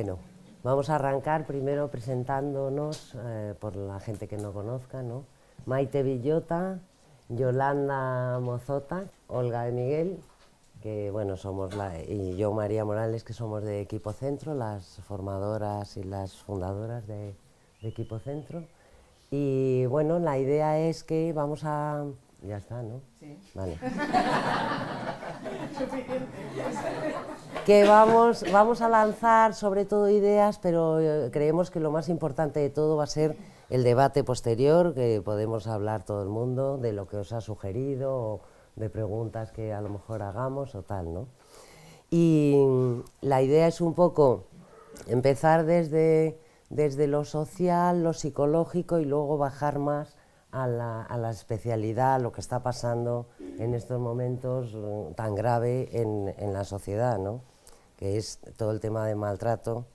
Bueno, vamos a arrancar primero presentándonos por la gente que no conozca, ¿no? Maite Villota, Yolanda Mozota, Olga de Miguel, que bueno, y yo María Morales, que somos de Equipo Centro, las formadoras y las fundadoras de Equipo Centro. Y bueno, la idea es que vamos a... Ya está, ¿no? Sí. Vale. Que vamos a lanzar sobre todo ideas, pero creemos que lo más importante de todo va a ser el debate posterior, que podemos hablar todo el mundo de lo que os ha sugerido o de preguntas que a lo mejor hagamos o tal, ¿no? Y la idea es un poco empezar desde lo social, lo psicológico y luego bajar más a la especialidad, lo que está pasando en estos momentos tan grave en la sociedad, ¿no? Que es todo el tema de maltrato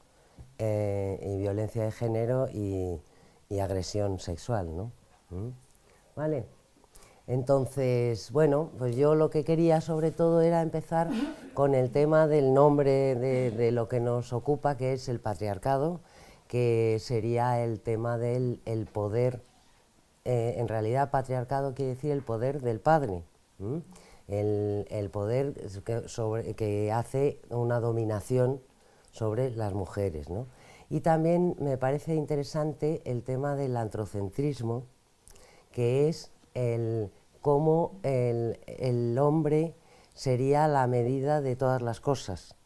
y violencia de género y agresión sexual, ¿no? ¿Vale? Entonces, bueno, pues yo lo que quería sobre todo era empezar con el tema del nombre de lo que nos ocupa, que es el patriarcado, que sería el tema del poder. En realidad, patriarcado quiere decir el poder del padre, el poder que hace una dominación sobre las mujeres, ¿no? Y también me parece interesante el tema del androcentrismo, que es cómo el hombre sería la medida de todas las cosas.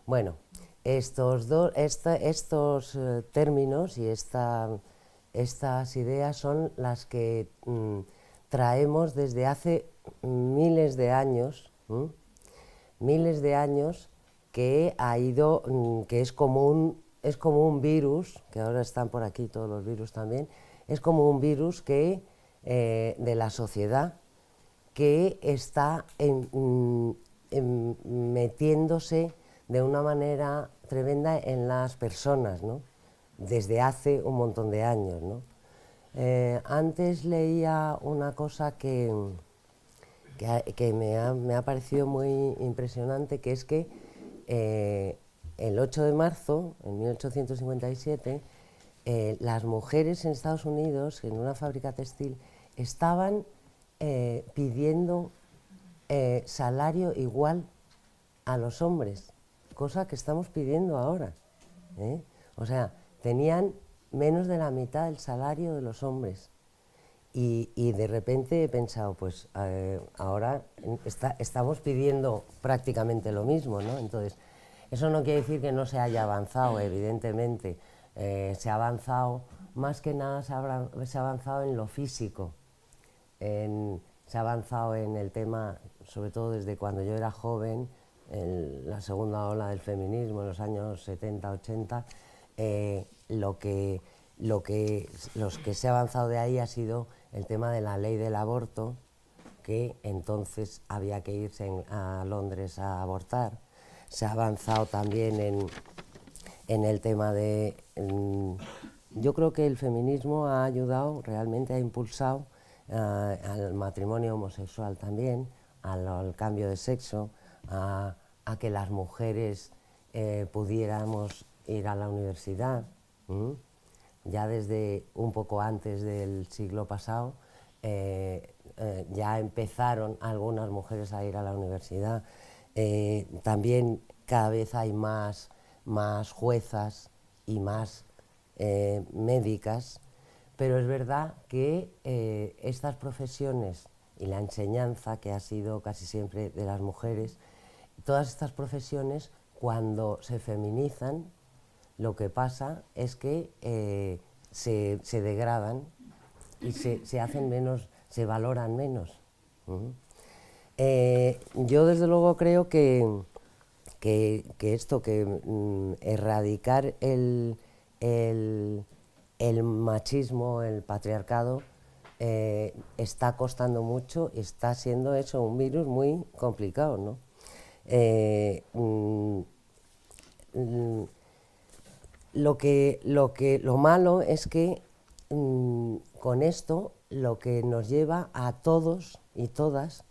Bueno, estos términos y estas ideas son las que traemos desde hace miles de años, que que es como un virus, que ahora están por aquí todos los virus también, es como un virus de la sociedad que está metiéndose de una manera tremenda en las personas, ¿no? Desde hace un montón de años, ¿no? Antes leía una cosa que me ha parecido muy impresionante, que es que el 8 de marzo, en 1857, las mujeres en Estados Unidos, en una fábrica textil, estaban pidiendo salario igual a los hombres, cosa que estamos pidiendo ahora, ¿eh? O sea, tenían menos de la mitad del salario de los hombres. Y de repente he pensado, pues ahora estamos pidiendo prácticamente lo mismo, ¿no? Entonces, eso no quiere decir que no se haya avanzado, evidentemente. Se ha avanzado, más que nada se ha avanzado en lo físico, se ha avanzado en el tema, sobre todo desde cuando yo era joven, en la segunda ola del feminismo, en los años 70, 80, los que se ha avanzado de ahí ha sido el tema de la ley del aborto, que entonces había que irse a Londres a abortar. Se ha avanzado también en el tema yo creo que el feminismo ha ayudado, realmente ha impulsado al matrimonio homosexual también, al cambio de sexo, a que las mujeres pudiéramos ir a la universidad. Ya desde un poco antes del siglo pasado ya empezaron algunas mujeres a ir a la universidad. También cada vez hay más juezas y más médicas, pero es verdad que estas profesiones y la enseñanza, que ha sido casi siempre de las mujeres, todas estas profesiones, cuando se feminizan, lo que pasa es que se degradan y se hacen menos, se valoran menos. Yo desde luego creo que erradicar el machismo, el patriarcado, está costando mucho y está siendo eso un virus muy complicado, ¿no? Lo malo es que con esto lo que nos lleva a todos y todas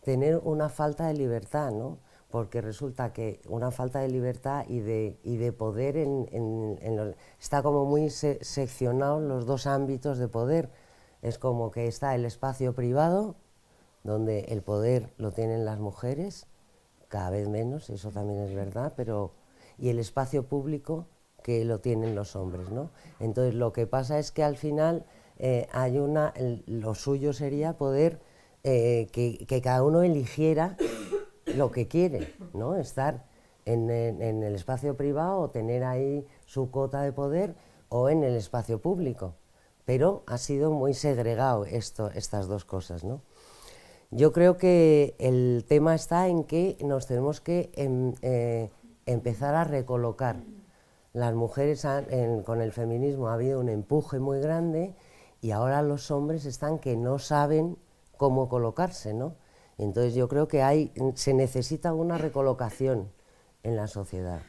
tener una falta de libertad, ¿no? porque resulta que una falta de libertad y de poder está como muy seccionado los dos ámbitos de poder. Es como que está el espacio privado, donde el poder lo tienen las mujeres, cada vez menos, eso también es verdad, y el espacio público que lo tienen los hombres, ¿no? Entonces lo que pasa es que al final lo suyo sería poder que cada uno eligiera lo que quiere, ¿no? Estar en el espacio privado o tener ahí su cuota de poder o en el espacio público. Pero ha sido muy segregado estas dos cosas, ¿no? Yo creo que el tema está en que nos tenemos que empezar a recolocar. Las mujeres con el feminismo ha habido un empuje muy grande y ahora los hombres están que no saben cómo colocarse, ¿no? Entonces yo creo que se necesita una recolocación en la sociedad.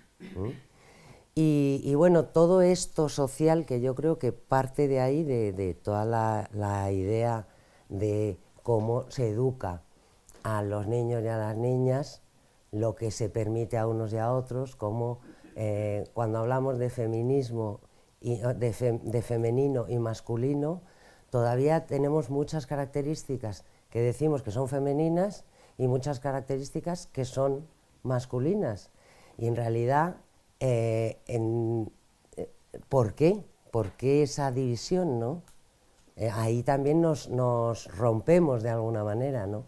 Y bueno, todo esto social que yo creo que parte de ahí, de toda la idea de cómo se educa a los niños y a las niñas, lo que se permite a unos y a otros, cómo cuando hablamos de feminismo, de femenino y masculino, todavía tenemos muchas características que decimos que son femeninas y muchas características que son masculinas. Y en realidad, ¿por qué? ¿Por qué esa división, no? Ahí también nos rompemos de alguna manera, ¿no?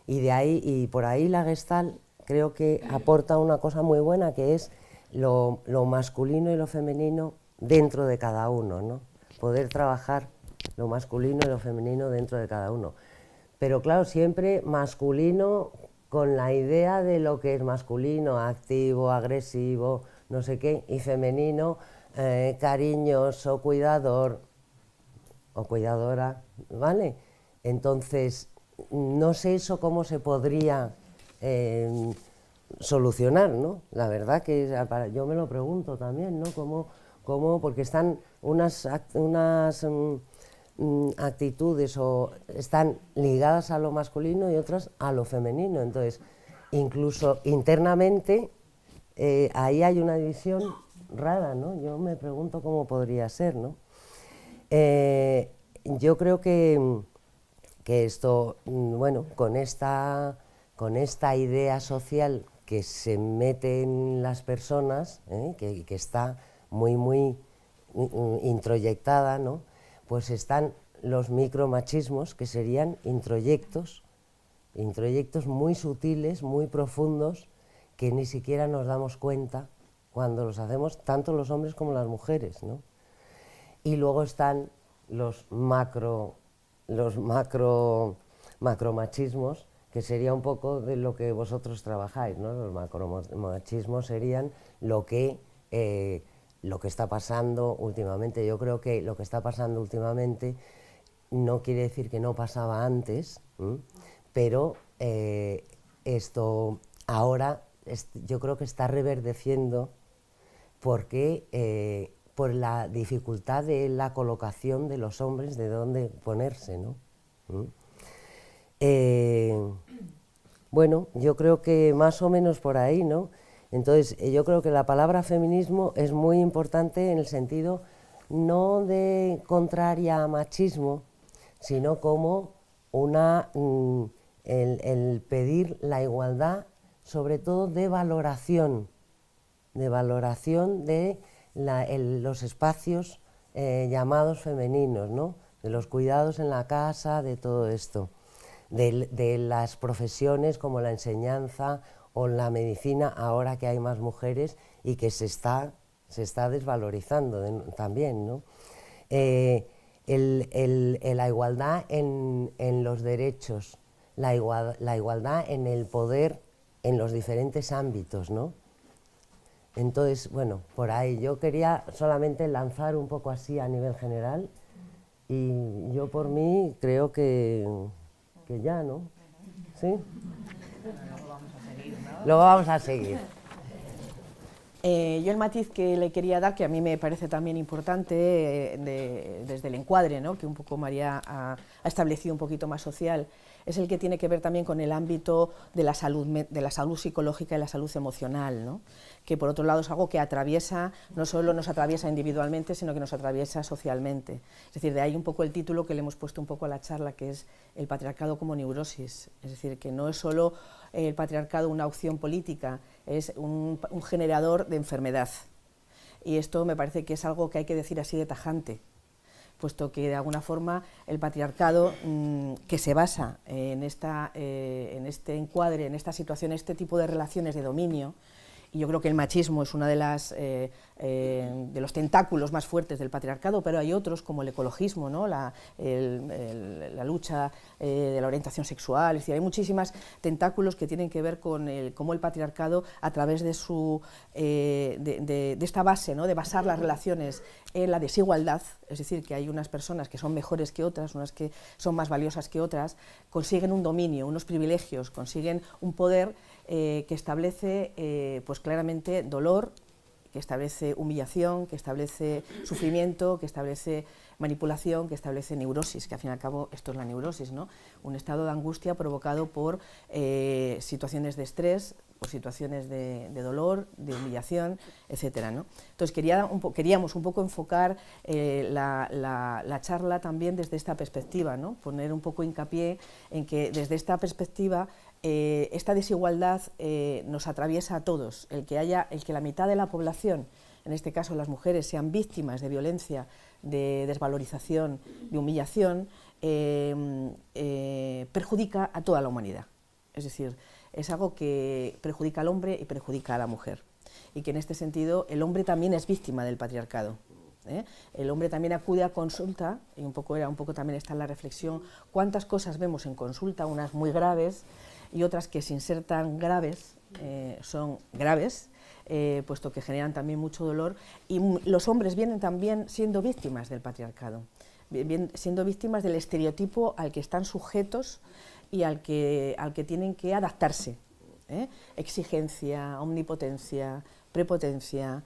Y por ahí la Gestalt creo que aporta una cosa muy buena, que es lo masculino y lo femenino dentro de cada uno, ¿no? Poder trabajar lo masculino y lo femenino dentro de cada uno. Pero claro, siempre masculino con la idea de lo que es masculino, activo, agresivo, no sé qué, y femenino, cariñoso, cuidador o cuidadora, ¿vale? Entonces, no sé eso cómo se podría solucionar, ¿no? La verdad que yo me lo pregunto también, ¿no? ¿Cómo? Porque están unas actitudes o están ligadas a lo masculino y otras a lo femenino. Entonces, incluso internamente, ahí hay una división rara, ¿no? Yo me pregunto cómo podría ser, ¿no? Yo creo que esto, bueno, con esta idea social que se mete en las personas, que está muy introyectada, ¿no? Pues están los micromachismos, que serían introyectos muy sutiles, muy profundos, que ni siquiera nos damos cuenta cuando los hacemos, tanto los hombres como las mujeres, ¿no? Y luego están los macromachismos, que sería un poco de lo que vosotros trabajáis, ¿no? Los macromachismos serían lo que está pasando últimamente. Yo creo que lo que está pasando últimamente no quiere decir que no pasaba antes, pero esto ahora yo creo que está reverdeciendo porque por la dificultad de la colocación de los hombres, de dónde ponerse, ¿no? Bueno, yo creo que más o menos por ahí, ¿no? Entonces, yo creo que la palabra feminismo es muy importante en el sentido no de contraria a machismo, sino como el pedir la igualdad, sobre todo de valoración de los espacios llamados femeninos, ¿no? De los cuidados en la casa, de todo esto, de las profesiones como la enseñanza o la medicina, ahora que hay más mujeres y que se está desvalorizando también, ¿no? La igualdad en los derechos, la igualdad en el poder en los diferentes ámbitos, ¿no? Entonces, bueno, por ahí yo quería solamente lanzar un poco así a nivel general y yo por mí creo que ya, ¿no? ¿Sí? Luego vamos a seguir, ¿no? Luego vamos a seguir. Yo el matiz que le quería dar, que a mí me parece también importante, desde el encuadre, ¿no?, que un poco María ha establecido un poquito más social, es el que tiene que ver también con el ámbito de la salud psicológica y la salud emocional, ¿no?, que por otro lado es algo que atraviesa, no solo nos atraviesa individualmente, sino que nos atraviesa socialmente. Es decir, de ahí un poco el título que le hemos puesto un poco a la charla, que es el patriarcado como neurosis. Es decir, que no es solo el patriarcado una opción política, es un generador de enfermedad. Y esto me parece que es algo que hay que decir así de tajante, puesto que de alguna forma el patriarcado, que se basa en este encuadre, en esta situación, este tipo de relaciones de dominio, y yo creo que el machismo es uno de los tentáculos más fuertes del patriarcado, pero hay otros como el ecologismo, ¿no?, la lucha de la orientación sexual. Es decir, hay muchísimos tentáculos que tienen que ver con cómo el patriarcado, a través de esta base, ¿no?, de basar las relaciones en la desigualdad, es decir, que hay unas personas que son mejores que otras, unas que son más valiosas que otras, consiguen un dominio, unos privilegios, consiguen un poder que establece pues claramente dolor, que establece humillación, que establece sufrimiento, que establece manipulación, que establece neurosis, que al fin y al cabo esto es la neurosis, ¿no?, un estado de angustia provocado por situaciones de estrés, por situaciones de dolor, de humillación, etcétera, ¿no? Entonces queríamos un poco enfocar la charla también desde esta perspectiva, ¿no?, poner un poco hincapié en que desde esta perspectiva esta desigualdad nos atraviesa a todos. El que la mitad de la población, en este caso las mujeres, sean víctimas de violencia, de desvalorización, de humillación, perjudica a toda la humanidad. Es decir, es algo que perjudica al hombre y perjudica a la mujer. Y que en este sentido el hombre también es víctima del patriarcado. El hombre también acude a consulta, y un poco también está en la reflexión, cuántas cosas vemos en consulta, unas muy graves y otras que sin ser tan graves son graves, puesto que generan también mucho dolor, y los hombres vienen también siendo víctimas del patriarcado, siendo víctimas del estereotipo al que están sujetos y al que tienen que adaptarse. Exigencia, omnipotencia, prepotencia,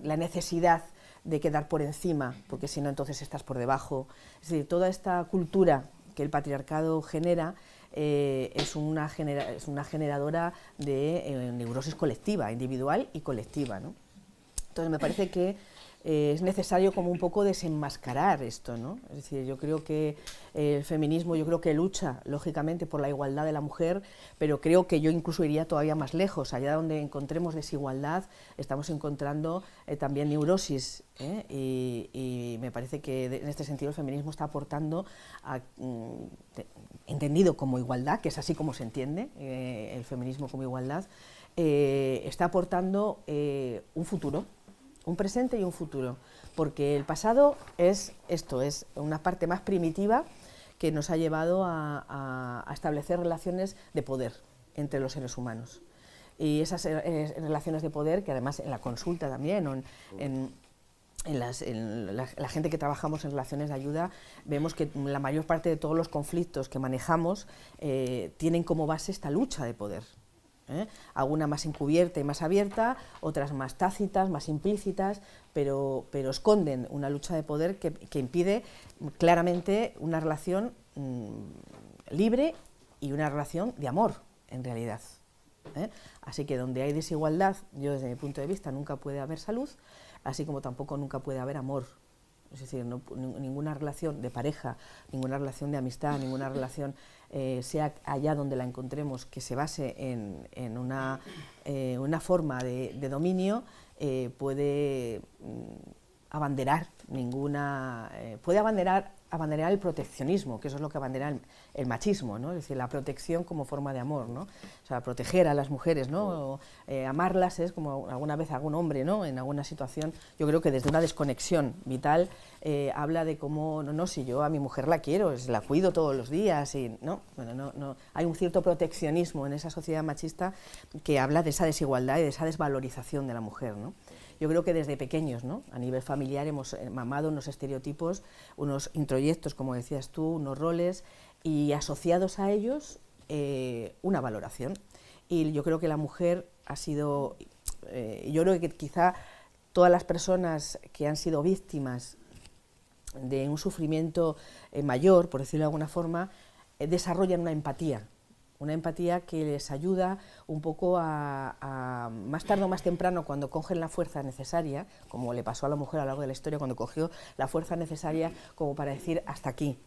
la necesidad de quedar por encima, porque si no entonces estás por debajo. Es decir, toda esta cultura que el patriarcado genera es una generadora de neurosis colectiva, individual y colectiva, ¿no? Entonces me parece que es necesario como un poco desenmascarar esto, ¿no? Es decir, yo creo que el feminismo, yo creo que lucha lógicamente por la igualdad de la mujer, pero creo que yo incluso iría todavía más lejos. Allá donde encontremos desigualdad estamos encontrando también neurosis, y me parece que en este sentido el feminismo está aportando, entendido como igualdad, que es así como se entiende el feminismo como igualdad, está aportando un futuro, un presente y un futuro, porque el pasado es esto, es una parte más primitiva que nos ha llevado a establecer relaciones de poder entre los seres humanos. Y esas relaciones de poder, que además en la consulta también, o la gente que trabajamos en relaciones de ayuda, vemos que la mayor parte de todos los conflictos que manejamos tienen como base esta lucha de poder. Alguna más encubierta y más abierta, otras más tácitas, más implícitas, pero esconden una lucha de poder que impide claramente una relación libre y una relación de amor, en realidad. Así que donde hay desigualdad, yo desde mi punto de vista, nunca puede haber salud, así como tampoco nunca puede haber amor. Es decir, ninguna relación de pareja, ninguna relación de amistad, ninguna relación, sea allá donde la encontremos, que se base en una forma de dominio, puede abanderar puede abanderar el proteccionismo, que eso es lo que abandera el machismo, ¿no? Es decir, la protección como forma de amor, ¿no? O sea, proteger a las mujeres, ¿no? Amarlas es como alguna vez algún hombre, ¿no?, en alguna situación, yo creo que desde una desconexión vital habla de cómo, no, si yo a mi mujer la quiero, la cuido todos los días, y no, hay un cierto proteccionismo en esa sociedad machista que habla de esa desigualdad y de esa desvalorización de la mujer, ¿no? Yo creo que desde pequeños, ¿no?, a nivel familiar hemos mamado unos estereotipos, unos introyectos, como decías tú, unos roles, y asociados a ellos una valoración. Y yo creo que la mujer ha sido, yo creo que quizá todas las personas que han sido víctimas de un sufrimiento mayor, por decirlo de alguna forma, desarrollan una empatía que les ayuda un poco a más tarde o más temprano, cuando cogen la fuerza necesaria, como le pasó a la mujer a lo largo de la historia, cuando cogió la fuerza necesaria como para decir hasta aquí,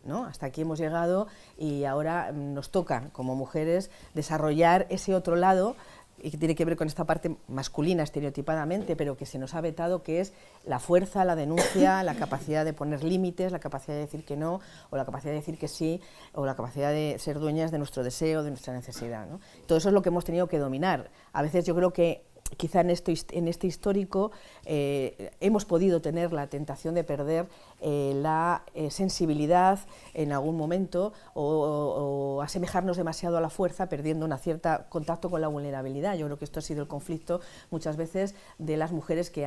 ¿no? Hasta aquí hemos llegado y ahora nos toca como mujeres desarrollar ese otro lado, y que tiene que ver con esta parte masculina estereotipadamente, pero que se nos ha vetado, que es la fuerza, la denuncia, la capacidad de poner límites, la capacidad de decir que no, o la capacidad de decir que sí, o la capacidad de ser dueñas de nuestro deseo, de nuestra necesidad, ¿no? Todo eso es lo que hemos tenido que dominar. A veces yo creo que quizá en este histórico hemos podido tener la tentación de perder la sensibilidad en algún momento o asemejarnos demasiado a la fuerza, perdiendo un cierto contacto con la vulnerabilidad. Yo creo que esto ha sido el conflicto muchas veces de las mujeres que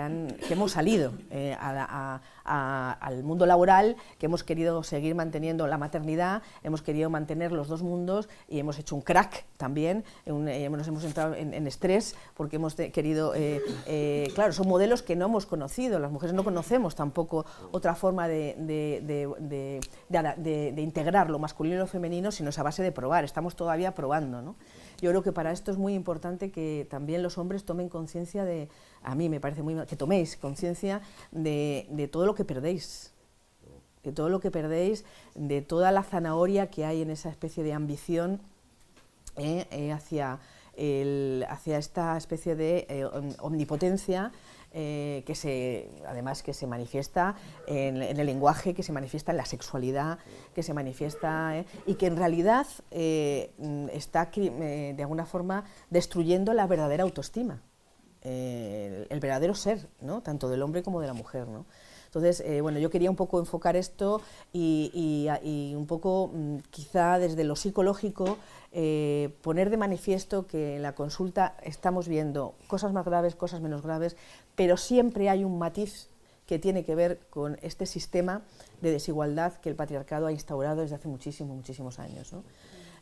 hemos salido al mundo laboral, que hemos querido seguir manteniendo la maternidad, hemos querido mantener los dos mundos y hemos hecho un crack también, nos hemos entrado en estrés porque hemos querido, claro, son modelos que no hemos conocido, las mujeres no conocemos tampoco otra forma de integrar lo masculino y lo femenino, sino es a base de probar, estamos todavía probando, ¿no? Yo creo que para esto es muy importante que también los hombres tomen conciencia de, a mí me parece muy mal, que toméis conciencia de todo lo que perdéis, de todo lo que perdéis, de toda la zanahoria que hay en esa especie de ambición hacia esta especie de omnipotencia, además que se manifiesta en el lenguaje, que se manifiesta en la sexualidad, que se manifiesta y que en realidad está de alguna forma destruyendo la verdadera autoestima, el verdadero ser, ¿no? Tanto del hombre como de la mujer, ¿no? Entonces, bueno, yo quería un poco enfocar esto y un poco, quizá desde lo psicológico, poner de manifiesto que en la consulta estamos viendo cosas más graves, cosas menos graves, pero siempre hay un matiz que tiene que ver con este sistema de desigualdad que el patriarcado ha instaurado desde hace muchísimos años, ¿no?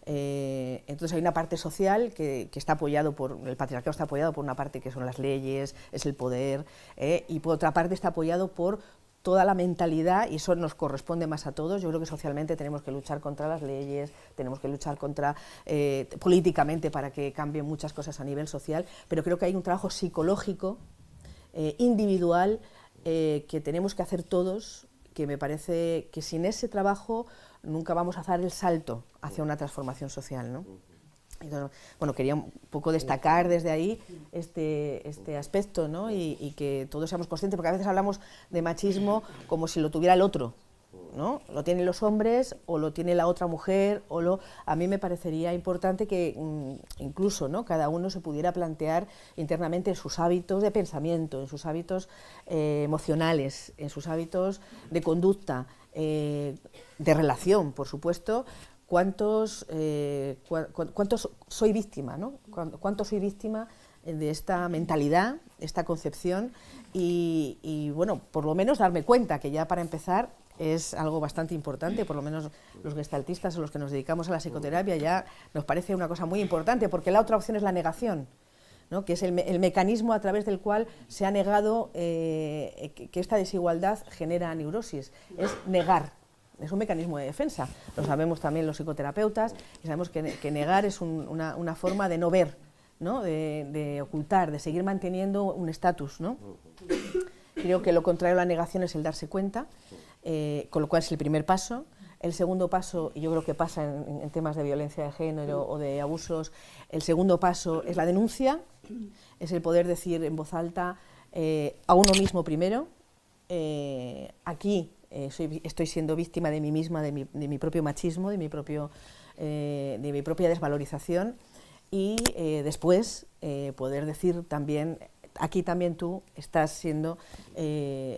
Entonces hay una parte social que está apoyado por, el patriarcado está apoyado por una parte que son las leyes, es el poder, y por otra parte está apoyado por toda la mentalidad, y eso nos corresponde más a todos. Yo creo que socialmente tenemos que luchar contra las leyes, tenemos que luchar políticamente para que cambien muchas cosas a nivel social, pero creo que hay un trabajo psicológico, individual, que tenemos que hacer todos, que me parece que sin ese trabajo nunca vamos a dar el salto hacia una transformación social, ¿no? Entonces, bueno, quería un poco destacar desde ahí este aspecto, ¿no? Y que todos seamos conscientes, porque a veces hablamos de machismo como si lo tuviera el otro, ¿no? Lo tienen los hombres o lo tiene la otra mujer, a mí me parecería importante que incluso, ¿no?, cada uno se pudiera plantear internamente en sus hábitos de pensamiento, en sus hábitos emocionales, en sus hábitos de conducta, de relación, por supuesto. ¿Cuántos soy víctima, ¿no? ¿Cuánto soy víctima de esta mentalidad, esta concepción? Y bueno, por lo menos darme cuenta que ya para empezar es algo bastante importante, por lo menos los gestaltistas o los que nos dedicamos a la psicoterapia ya nos parece una cosa muy importante, porque la otra opción es la negación, ¿no?, que es el mecanismo a través del cual se ha negado que esta desigualdad genera neurosis, es negar. Es un mecanismo de defensa, lo sabemos también los psicoterapeutas, y sabemos que negar es una forma de no ver, ¿no?, de ocultar, de seguir manteniendo un estatus, ¿no? Creo que lo contrario a la negación es el darse cuenta, con lo cual es el primer paso. El segundo paso, y yo creo que pasa en temas de violencia de género o de abusos, el segundo paso es la denuncia, es el poder decir en voz alta a uno mismo primero, aquí estoy siendo víctima de mí misma, de mi propio machismo, de mi propia desvalorización, y después poder decir también, aquí también tú estás siendo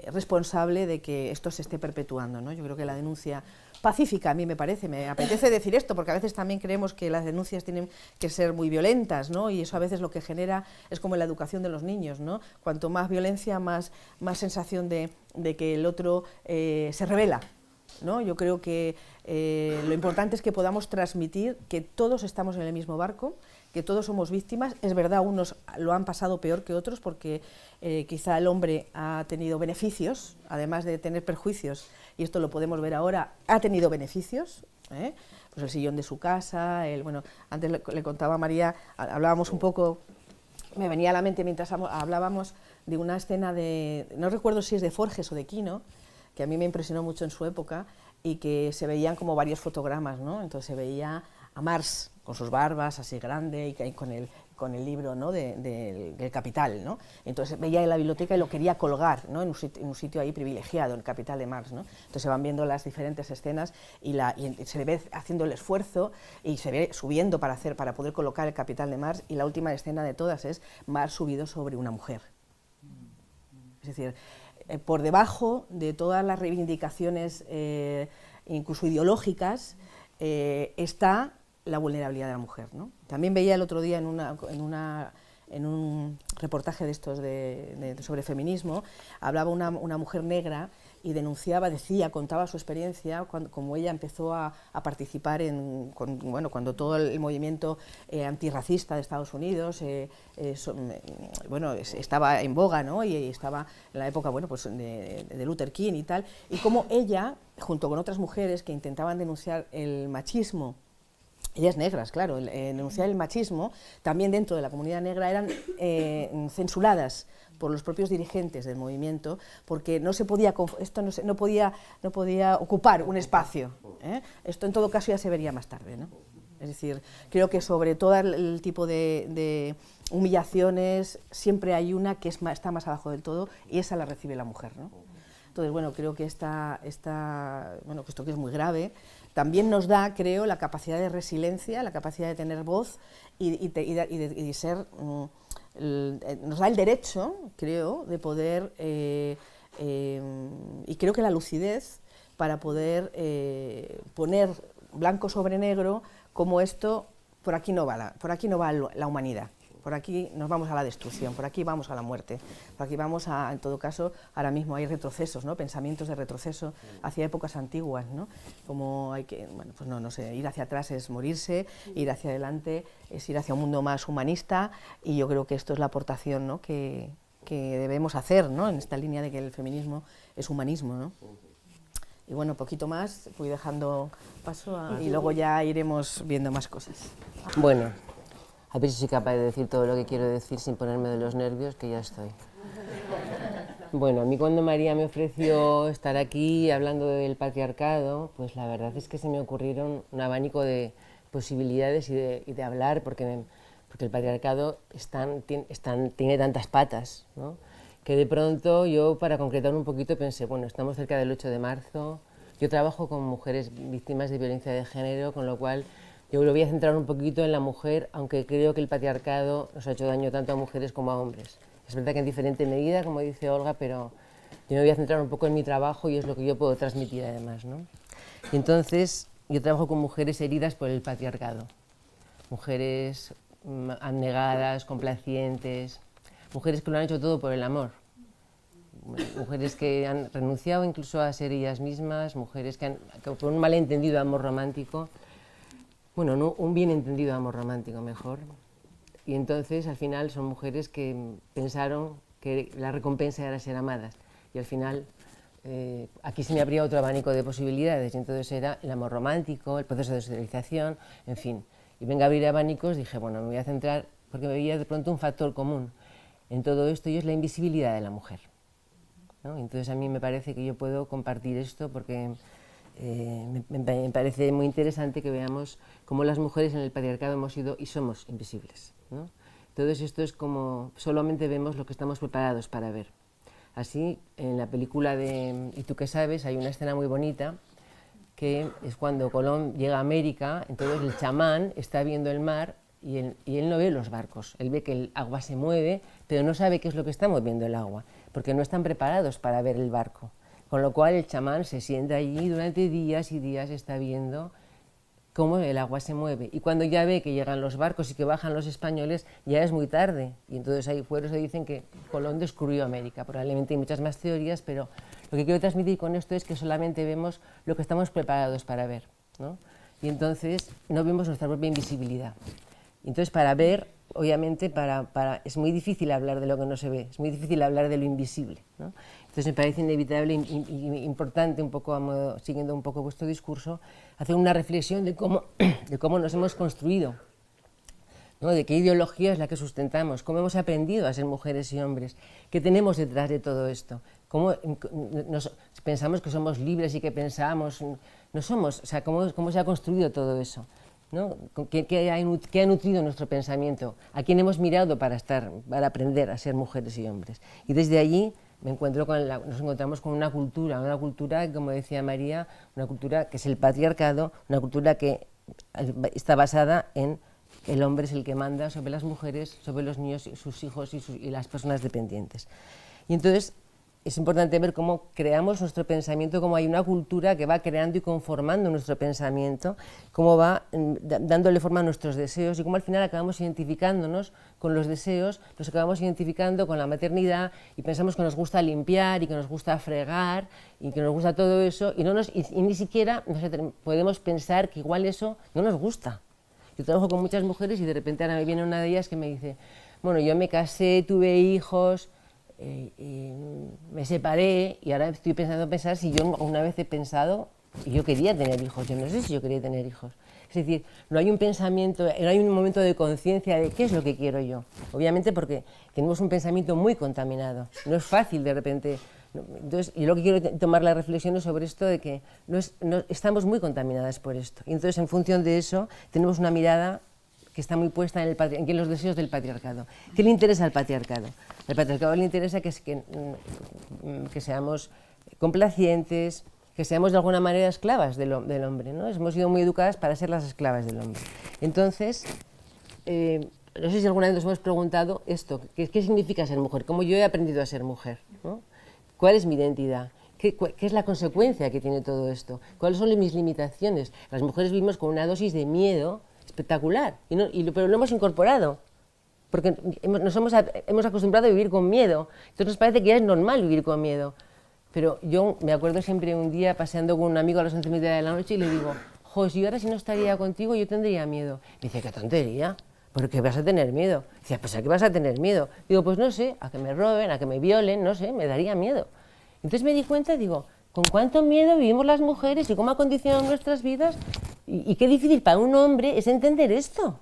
responsable de que esto se esté perpetuando, ¿no? Yo creo que la denuncia pacífica, a mí me apetece decir esto, porque a veces también creemos que las denuncias tienen que ser muy violentas, ¿no? Y eso a veces lo que genera es como en la educación de los niños, ¿no? Cuanto más violencia, más sensación de que el otro se rebela, ¿no? Yo creo que lo importante es que podamos transmitir que todos estamos en el mismo barco, que todos somos víctimas. Es verdad, unos lo han pasado peor que otros porque quizá el hombre ha tenido beneficios, además de tener perjuicios, y esto lo podemos ver ahora, ha tenido beneficios, pues el sillón de su casa, bueno, antes le contaba a María, hablábamos un poco, me venía a la mente mientras hablábamos de una escena de, no recuerdo si es de Forges o de Quino, que a mí me impresionó mucho en su época, y que se veían como varios fotogramas, ¿no? Entonces se veía a Marx con sus barbas así grande y con el libro, ¿no? del Capital, ¿no? Entonces veía en la biblioteca y lo quería colgar, ¿no? en un sitio ahí privilegiado, el Capital de Marx, ¿no? Entonces se van viendo las diferentes escenas y se ve haciendo el esfuerzo y se ve subiendo para poder colocar el Capital de Marx, y la última escena de todas es Marx subido sobre una mujer. Es decir, por debajo de todas las reivindicaciones, incluso ideológicas, está la vulnerabilidad de la mujer, ¿no? También veía el otro día en un reportaje de estos sobre feminismo, hablaba una mujer negra y contaba su experiencia como ella empezó a participar cuando todo el movimiento antirracista de Estados Unidos estaba en boga, ¿no? Y estaba en la época de Luther King y tal, y cómo ella, junto con otras mujeres que intentaban denunciar el machismo, ellas negras, claro, denunciar el machismo, también dentro de la comunidad negra eran censuradas por los propios dirigentes del movimiento, porque no podía ocupar un espacio, ¿eh? Esto en todo caso ya se vería más tarde, ¿no? Es decir, creo que sobre todo el tipo de humillaciones siempre hay una que está más abajo del todo, y esa la recibe la mujer, ¿no? Entonces, bueno, creo que esto que es muy grave, también nos da, creo, la capacidad de resiliencia, la capacidad de tener voz y de ser, nos da el derecho, creo, de poder, y creo que la lucidez para poder poner blanco sobre negro como esto, por aquí no va la humanidad. Por aquí nos vamos a la destrucción, por aquí vamos a la muerte, por aquí vamos a, en todo caso, ahora mismo hay retrocesos, ¿no? Pensamientos de retroceso hacia épocas antiguas, ¿no? Como hay que, no sé, ir hacia atrás es morirse, ir hacia adelante es ir hacia un mundo más humanista, y yo creo que esto es la aportación, ¿no? que debemos hacer, ¿no? En esta línea de que el feminismo es humanismo, ¿no? Y bueno, poquito más, voy dejando paso y luego ya iremos viendo más cosas. Bueno. A ver si soy capaz de decir todo lo que quiero decir sin ponerme de los nervios, que ya estoy. Bueno, a mí cuando María me ofreció estar aquí hablando del patriarcado, pues la verdad es que se me ocurrieron un abanico de posibilidades y de hablar, porque el patriarcado tiene tantas patas, ¿no? Que de pronto yo, para concretar un poquito, pensé, bueno, estamos cerca del 8 de marzo, yo trabajo con mujeres víctimas de violencia de género, con lo cual yo lo voy a centrar un poquito en la mujer, aunque creo que el patriarcado nos ha hecho daño tanto a mujeres como a hombres. Es verdad que en diferente medida, como dice Olga, pero yo me voy a centrar un poco en mi trabajo y es lo que yo puedo transmitir además, ¿no? Y entonces, yo trabajo con mujeres heridas por el patriarcado. Mujeres abnegadas, complacientes, mujeres que lo han hecho todo por el amor. Mujeres que han renunciado incluso a ser ellas mismas, mujeres que por un malentendido amor romántico, bueno, no, un bien entendido amor romántico mejor, y entonces al final son mujeres que pensaron que la recompensa era ser amadas, y al final aquí se me abría otro abanico de posibilidades, y entonces era el amor romántico, el proceso de socialización, en fin. Y venga a abrir abanicos, dije, bueno, me voy a centrar, porque me veía de pronto un factor común en todo esto, y es la invisibilidad de la mujer, ¿no? Entonces a mí me parece que yo puedo compartir esto porque me parece muy interesante que veamos cómo las mujeres en el patriarcado hemos sido y somos invisibles, ¿no? Entonces esto es como solamente vemos lo que estamos preparados para ver. Así, en la película de ¿Y tú qué sabes? Hay una escena muy bonita que es cuando Colón llega a América, entonces el chamán está viendo el mar y él no ve los barcos, él ve que el agua se mueve, pero no sabe qué es lo que está moviendo el agua, porque no están preparados para ver el barco. Con lo cual el chamán se sienta allí durante días y días, está viendo cómo el agua se mueve. Y cuando ya ve que llegan los barcos y que bajan los españoles, ya es muy tarde. Y entonces ahí fuera se dicen que Colón descubrió América. Probablemente hay muchas más teorías, pero lo Lo que quiero transmitir con esto es que solamente vemos lo que estamos preparados para ver, ¿no? Y entonces no vemos nuestra propia invisibilidad. Entonces, para ver, obviamente, es muy difícil hablar de lo que no se ve, es muy difícil hablar de lo invisible, ¿no? Entonces, me parece inevitable e importante, un poco, siguiendo un poco vuestro discurso, hacer una reflexión de cómo nos hemos construido, ¿no? De qué ideología es la que sustentamos, cómo hemos aprendido a ser mujeres y hombres, qué tenemos detrás de todo esto, cómo pensamos que somos libres y que pensamos, no somos, o sea, cómo se ha construido todo eso, ¿no? ¿Qué ha nutrido nuestro pensamiento? ¿A quién hemos mirado para aprender a ser mujeres y hombres? Y desde allí nos encontramos con una cultura, como decía María, una cultura que es el patriarcado, una cultura que está basada en el hombre es el que manda sobre las mujeres, sobre los niños, sus hijos y las personas dependientes. Y entonces es importante ver cómo creamos nuestro pensamiento, cómo hay una cultura que va creando y conformando nuestro pensamiento, cómo va dándole forma a nuestros deseos y cómo al final acabamos identificándonos con los deseos, nos acabamos identificando con la maternidad y pensamos que nos gusta limpiar y que nos gusta fregar y que nos gusta todo eso y ni siquiera podemos pensar que igual eso no nos gusta. Yo trabajo con muchas mujeres y de repente ahora me viene una de ellas que me dice, bueno, yo me casé, tuve hijos, me separé y ahora estoy pensar si yo una vez he pensado y yo quería tener hijos, yo no sé si yo quería tener hijos. Es decir, no hay un pensamiento, no hay un momento de conciencia de qué es lo que quiero yo. Obviamente porque tenemos un pensamiento muy contaminado, no es fácil de repente. Entonces, yo lo que quiero tomar la reflexión es sobre esto de que estamos muy contaminadas por esto. Y entonces, en función de eso, tenemos una mirada que está muy puesta en los deseos del patriarcado. ¿Qué le interesa al patriarcado? Al patriarcado le interesa que seamos complacientes, que seamos de alguna manera esclavas del hombre, ¿no? Hemos sido muy educadas para ser las esclavas del hombre. Entonces, no sé si alguna vez nos hemos preguntado esto, ¿qué significa ser mujer? ¿Cómo yo he aprendido a ser mujer? ¿No? ¿Cuál es mi identidad? ¿Qué es la consecuencia que tiene todo esto? ¿Cuáles son mis limitaciones? Las mujeres vivimos con una dosis de miedo espectacular, pero lo hemos incorporado, porque hemos acostumbrado a vivir con miedo. Entonces nos parece que ya es normal vivir con miedo. Pero yo me acuerdo siempre un día paseando con un amigo a las 11:30 de la noche y le digo, jo, si yo ahora si no estaría contigo yo tendría miedo. Me dice, qué tontería. ¿Por qué vas a tener miedo? Dice, pues ¿a qué vas a tener miedo? Digo, pues no sé, a que me roben, a que me violen, no sé, me daría miedo. Entonces me di cuenta, digo, ¿con cuánto miedo vivimos las mujeres y cómo ha condicionado nuestras vidas? Y qué difícil para un hombre es entender esto.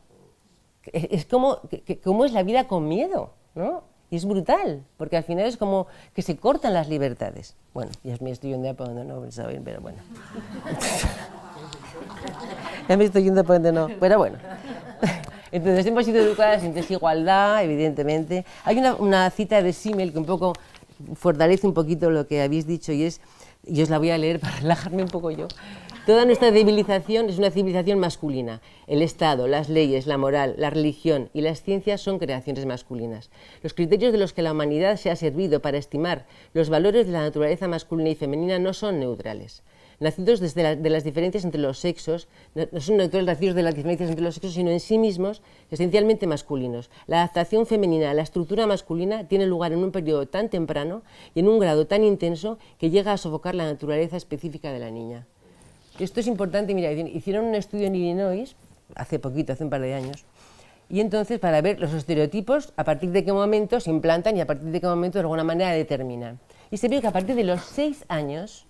Es como cómo es la vida con miedo, ¿no? Y es brutal, porque al final es como que se cortan las libertades. Bueno, ya me estoy yendo por donde no pensaba bien, pero bueno. Ya me estoy yendo por donde no, pero bueno. Entonces hemos sido educadas en desigualdad, evidentemente. Hay una cita de Simmel que un poco fortalece un poquito lo que habéis dicho y os la voy a leer para relajarme un poco yo. Toda nuestra civilización es una civilización masculina. El Estado, las leyes, la moral, la religión y las ciencias son creaciones masculinas. Los criterios de los que la humanidad se ha servido para estimar los valores de la naturaleza masculina y femenina no son neutrales. Nacidos de las diferencias entre los sexos, no son neutrales nacidos de las diferencias entre los sexos, sino en sí mismos, esencialmente masculinos. La adaptación femenina a la estructura masculina tiene lugar en un periodo tan temprano y en un grado tan intenso que llega a sofocar la naturaleza específica de la niña. Esto es importante, mira, hicieron un estudio en Illinois, hace un par de años, y entonces para ver los estereotipos, a partir de qué momento se implantan y a partir de qué momento de alguna manera determinan. Y se vio que a partir de los 6 años,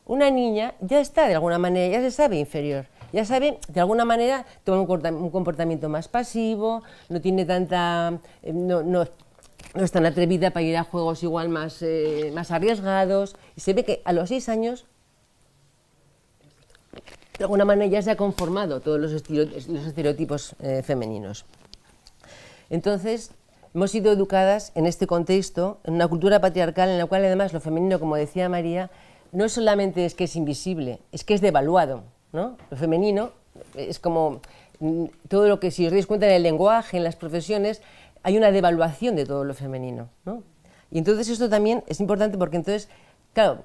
una niña ya está de alguna manera, ya se sabe inferior, ya sabe de alguna manera toma un comportamiento más pasivo, no tiene tanta, no es tan atrevida para ir a juegos igual más arriesgados, y se ve que a los 6 años de alguna manera ya se ha conformado todos los estereotipos femeninos. Entonces, hemos sido educadas en este contexto, en una cultura patriarcal en la cual además lo femenino, como decía María, no solamente es que es invisible, es que es devaluado, ¿no? Lo femenino es como todo lo que, si os dais cuenta en el lenguaje, en las profesiones, hay una devaluación de todo lo femenino, ¿no? Y entonces esto también es importante porque entonces, claro,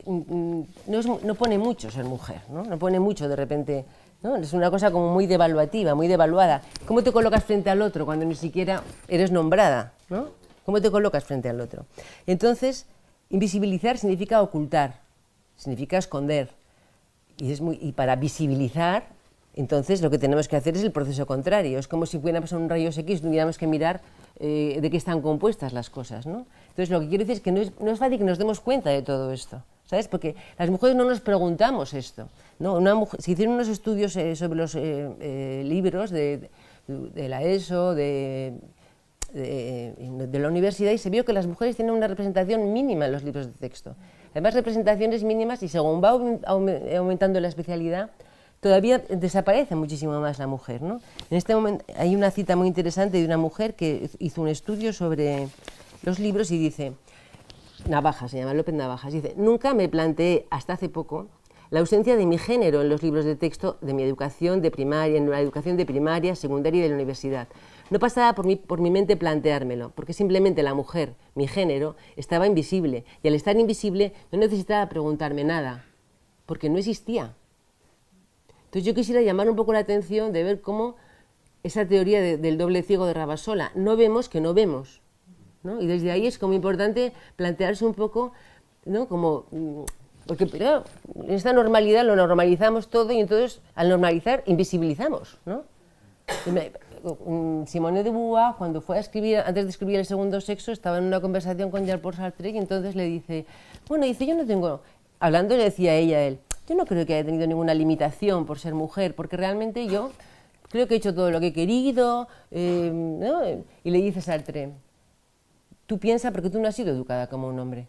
no pone mucho ser mujer, ¿no? No pone mucho de repente, ¿no? Es una cosa como muy devaluativa, muy devaluada. ¿Cómo te colocas frente al otro cuando ni siquiera eres nombrada, ¿no? ¿Cómo te colocas frente al otro? Entonces, invisibilizar significa ocultar, significa esconder. Y para visibilizar, entonces lo que tenemos que hacer es el proceso contrario. Es como si fuéramos a un rayos X y tuviéramos que mirar de qué están compuestas las cosas, ¿no? Entonces lo que quiero decir es que no es fácil que nos demos cuenta de todo esto, ¿sabes? Porque las mujeres no nos preguntamos esto, ¿no? Se hicieron unos estudios sobre los libros de la ESO, de la universidad, y se vio que las mujeres tienen una representación mínima en los libros de texto. Además, representaciones mínimas, y según va aumentando la especialidad, todavía desaparece muchísimo más la mujer, ¿no? En este momento hay una cita muy interesante de una mujer que hizo un estudio sobre los libros y dice, Navajas, se llama López Navajas, dice: nunca me planteé hasta hace poco la ausencia de mi género en los libros de texto de mi educación de primaria, en la educación de primaria, secundaria y de la universidad. No pasaba por mi mente planteármelo, porque simplemente la mujer, mi género, estaba invisible, y al estar invisible no necesitaba preguntarme nada, porque no existía. Entonces yo quisiera llamar un poco la atención de ver cómo esa teoría del doble ciego de Rabassola, no vemos que no vemos, ¿no? Y desde ahí es como importante plantearse un poco, ¿no? Como, porque pero, en esta normalidad lo normalizamos todo y entonces al normalizar invisibilizamos, ¿no? Simone de Beauvoir, cuando fue a escribir, antes de escribir El segundo sexo, estaba en una conversación con Jean-Paul Sartre y entonces le dice, bueno, dice, yo no tengo, hablando le decía ella a él, yo no creo que haya tenido ninguna limitación por ser mujer, porque realmente yo creo que he hecho todo lo que he querido, ¿no? Y le dice Sartre, tú piensas porque tú no has sido educada como un hombre.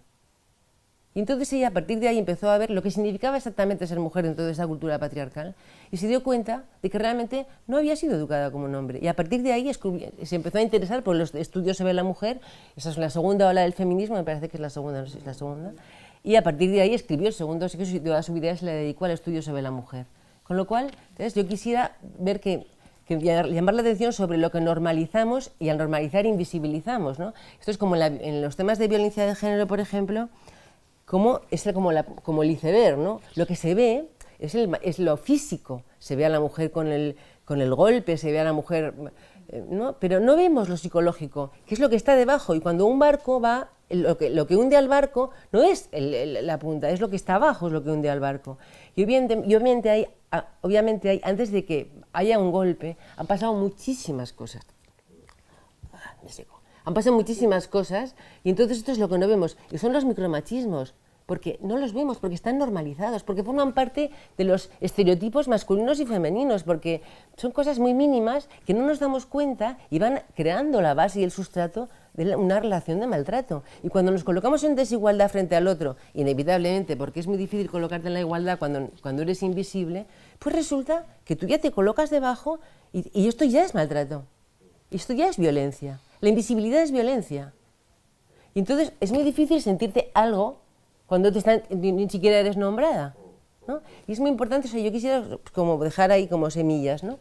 Y entonces ella a partir de ahí empezó a ver lo que significaba exactamente ser mujer en toda esa cultura patriarcal y se dio cuenta de que realmente no había sido educada como un hombre. Y a partir de ahí se empezó a interesar por los estudios sobre la mujer, esa es la segunda ola del feminismo, me parece que es la segunda, no sé si es la segunda, y a partir de ahí escribió El segundo sexo y toda su vida se la dedicó al estudio sobre la mujer. Con lo cual, entonces, yo quisiera ver que llamar la atención sobre lo que normalizamos y al normalizar invisibilizamos, ¿no? Esto es como en los temas de violencia de género, por ejemplo, como el iceberg, ¿no? Lo que se ve es lo físico, se ve a la mujer con el golpe, se ve a la mujer, ¿no? Pero no vemos lo psicológico, que es lo que está debajo, y cuando un barco va, lo que hunde al barco no es la punta, es lo que está abajo, es lo que hunde al barco. Y obviamente hay, antes de que haya un golpe, han pasado muchísimas cosas. Han pasado muchísimas cosas y entonces esto es lo que no vemos. Y son los micromachismos, porque no los vemos, porque están normalizados, porque forman parte de los estereotipos masculinos y femeninos, porque son cosas muy mínimas que no nos damos cuenta y van creando la base y el sustrato de una relación de maltrato. Y cuando nos colocamos en desigualdad frente al otro, inevitablemente, porque es muy difícil colocarte en la igualdad cuando eres invisible, pues resulta que tú ya te colocas debajo y esto ya es maltrato, esto ya es violencia. La invisibilidad es violencia. Y entonces es muy difícil sentirte algo cuando ni siquiera eres nombrada, ¿no? Y es muy importante, o sea, yo quisiera como dejar ahí como semillas, ¿no?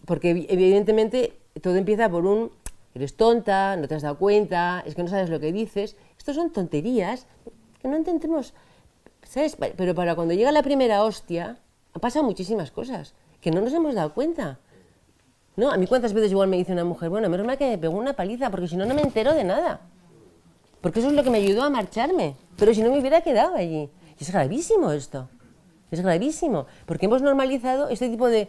Porque evidentemente todo empieza por eres tonta, no te has dado cuenta, es que no sabes lo que dices. Estos son tonterías que no entendemos, ¿sabes? Pero para cuando llega la primera hostia, han pasado muchísimas cosas que no nos hemos dado cuenta. ¿No? A mí cuántas veces igual me dice una mujer, bueno, menos mal que me pegó una paliza, porque si no, no me entero de nada. Porque eso es lo que me ayudó a marcharme, pero si no me hubiera quedado allí. Y es gravísimo esto, es gravísimo, porque hemos normalizado este tipo en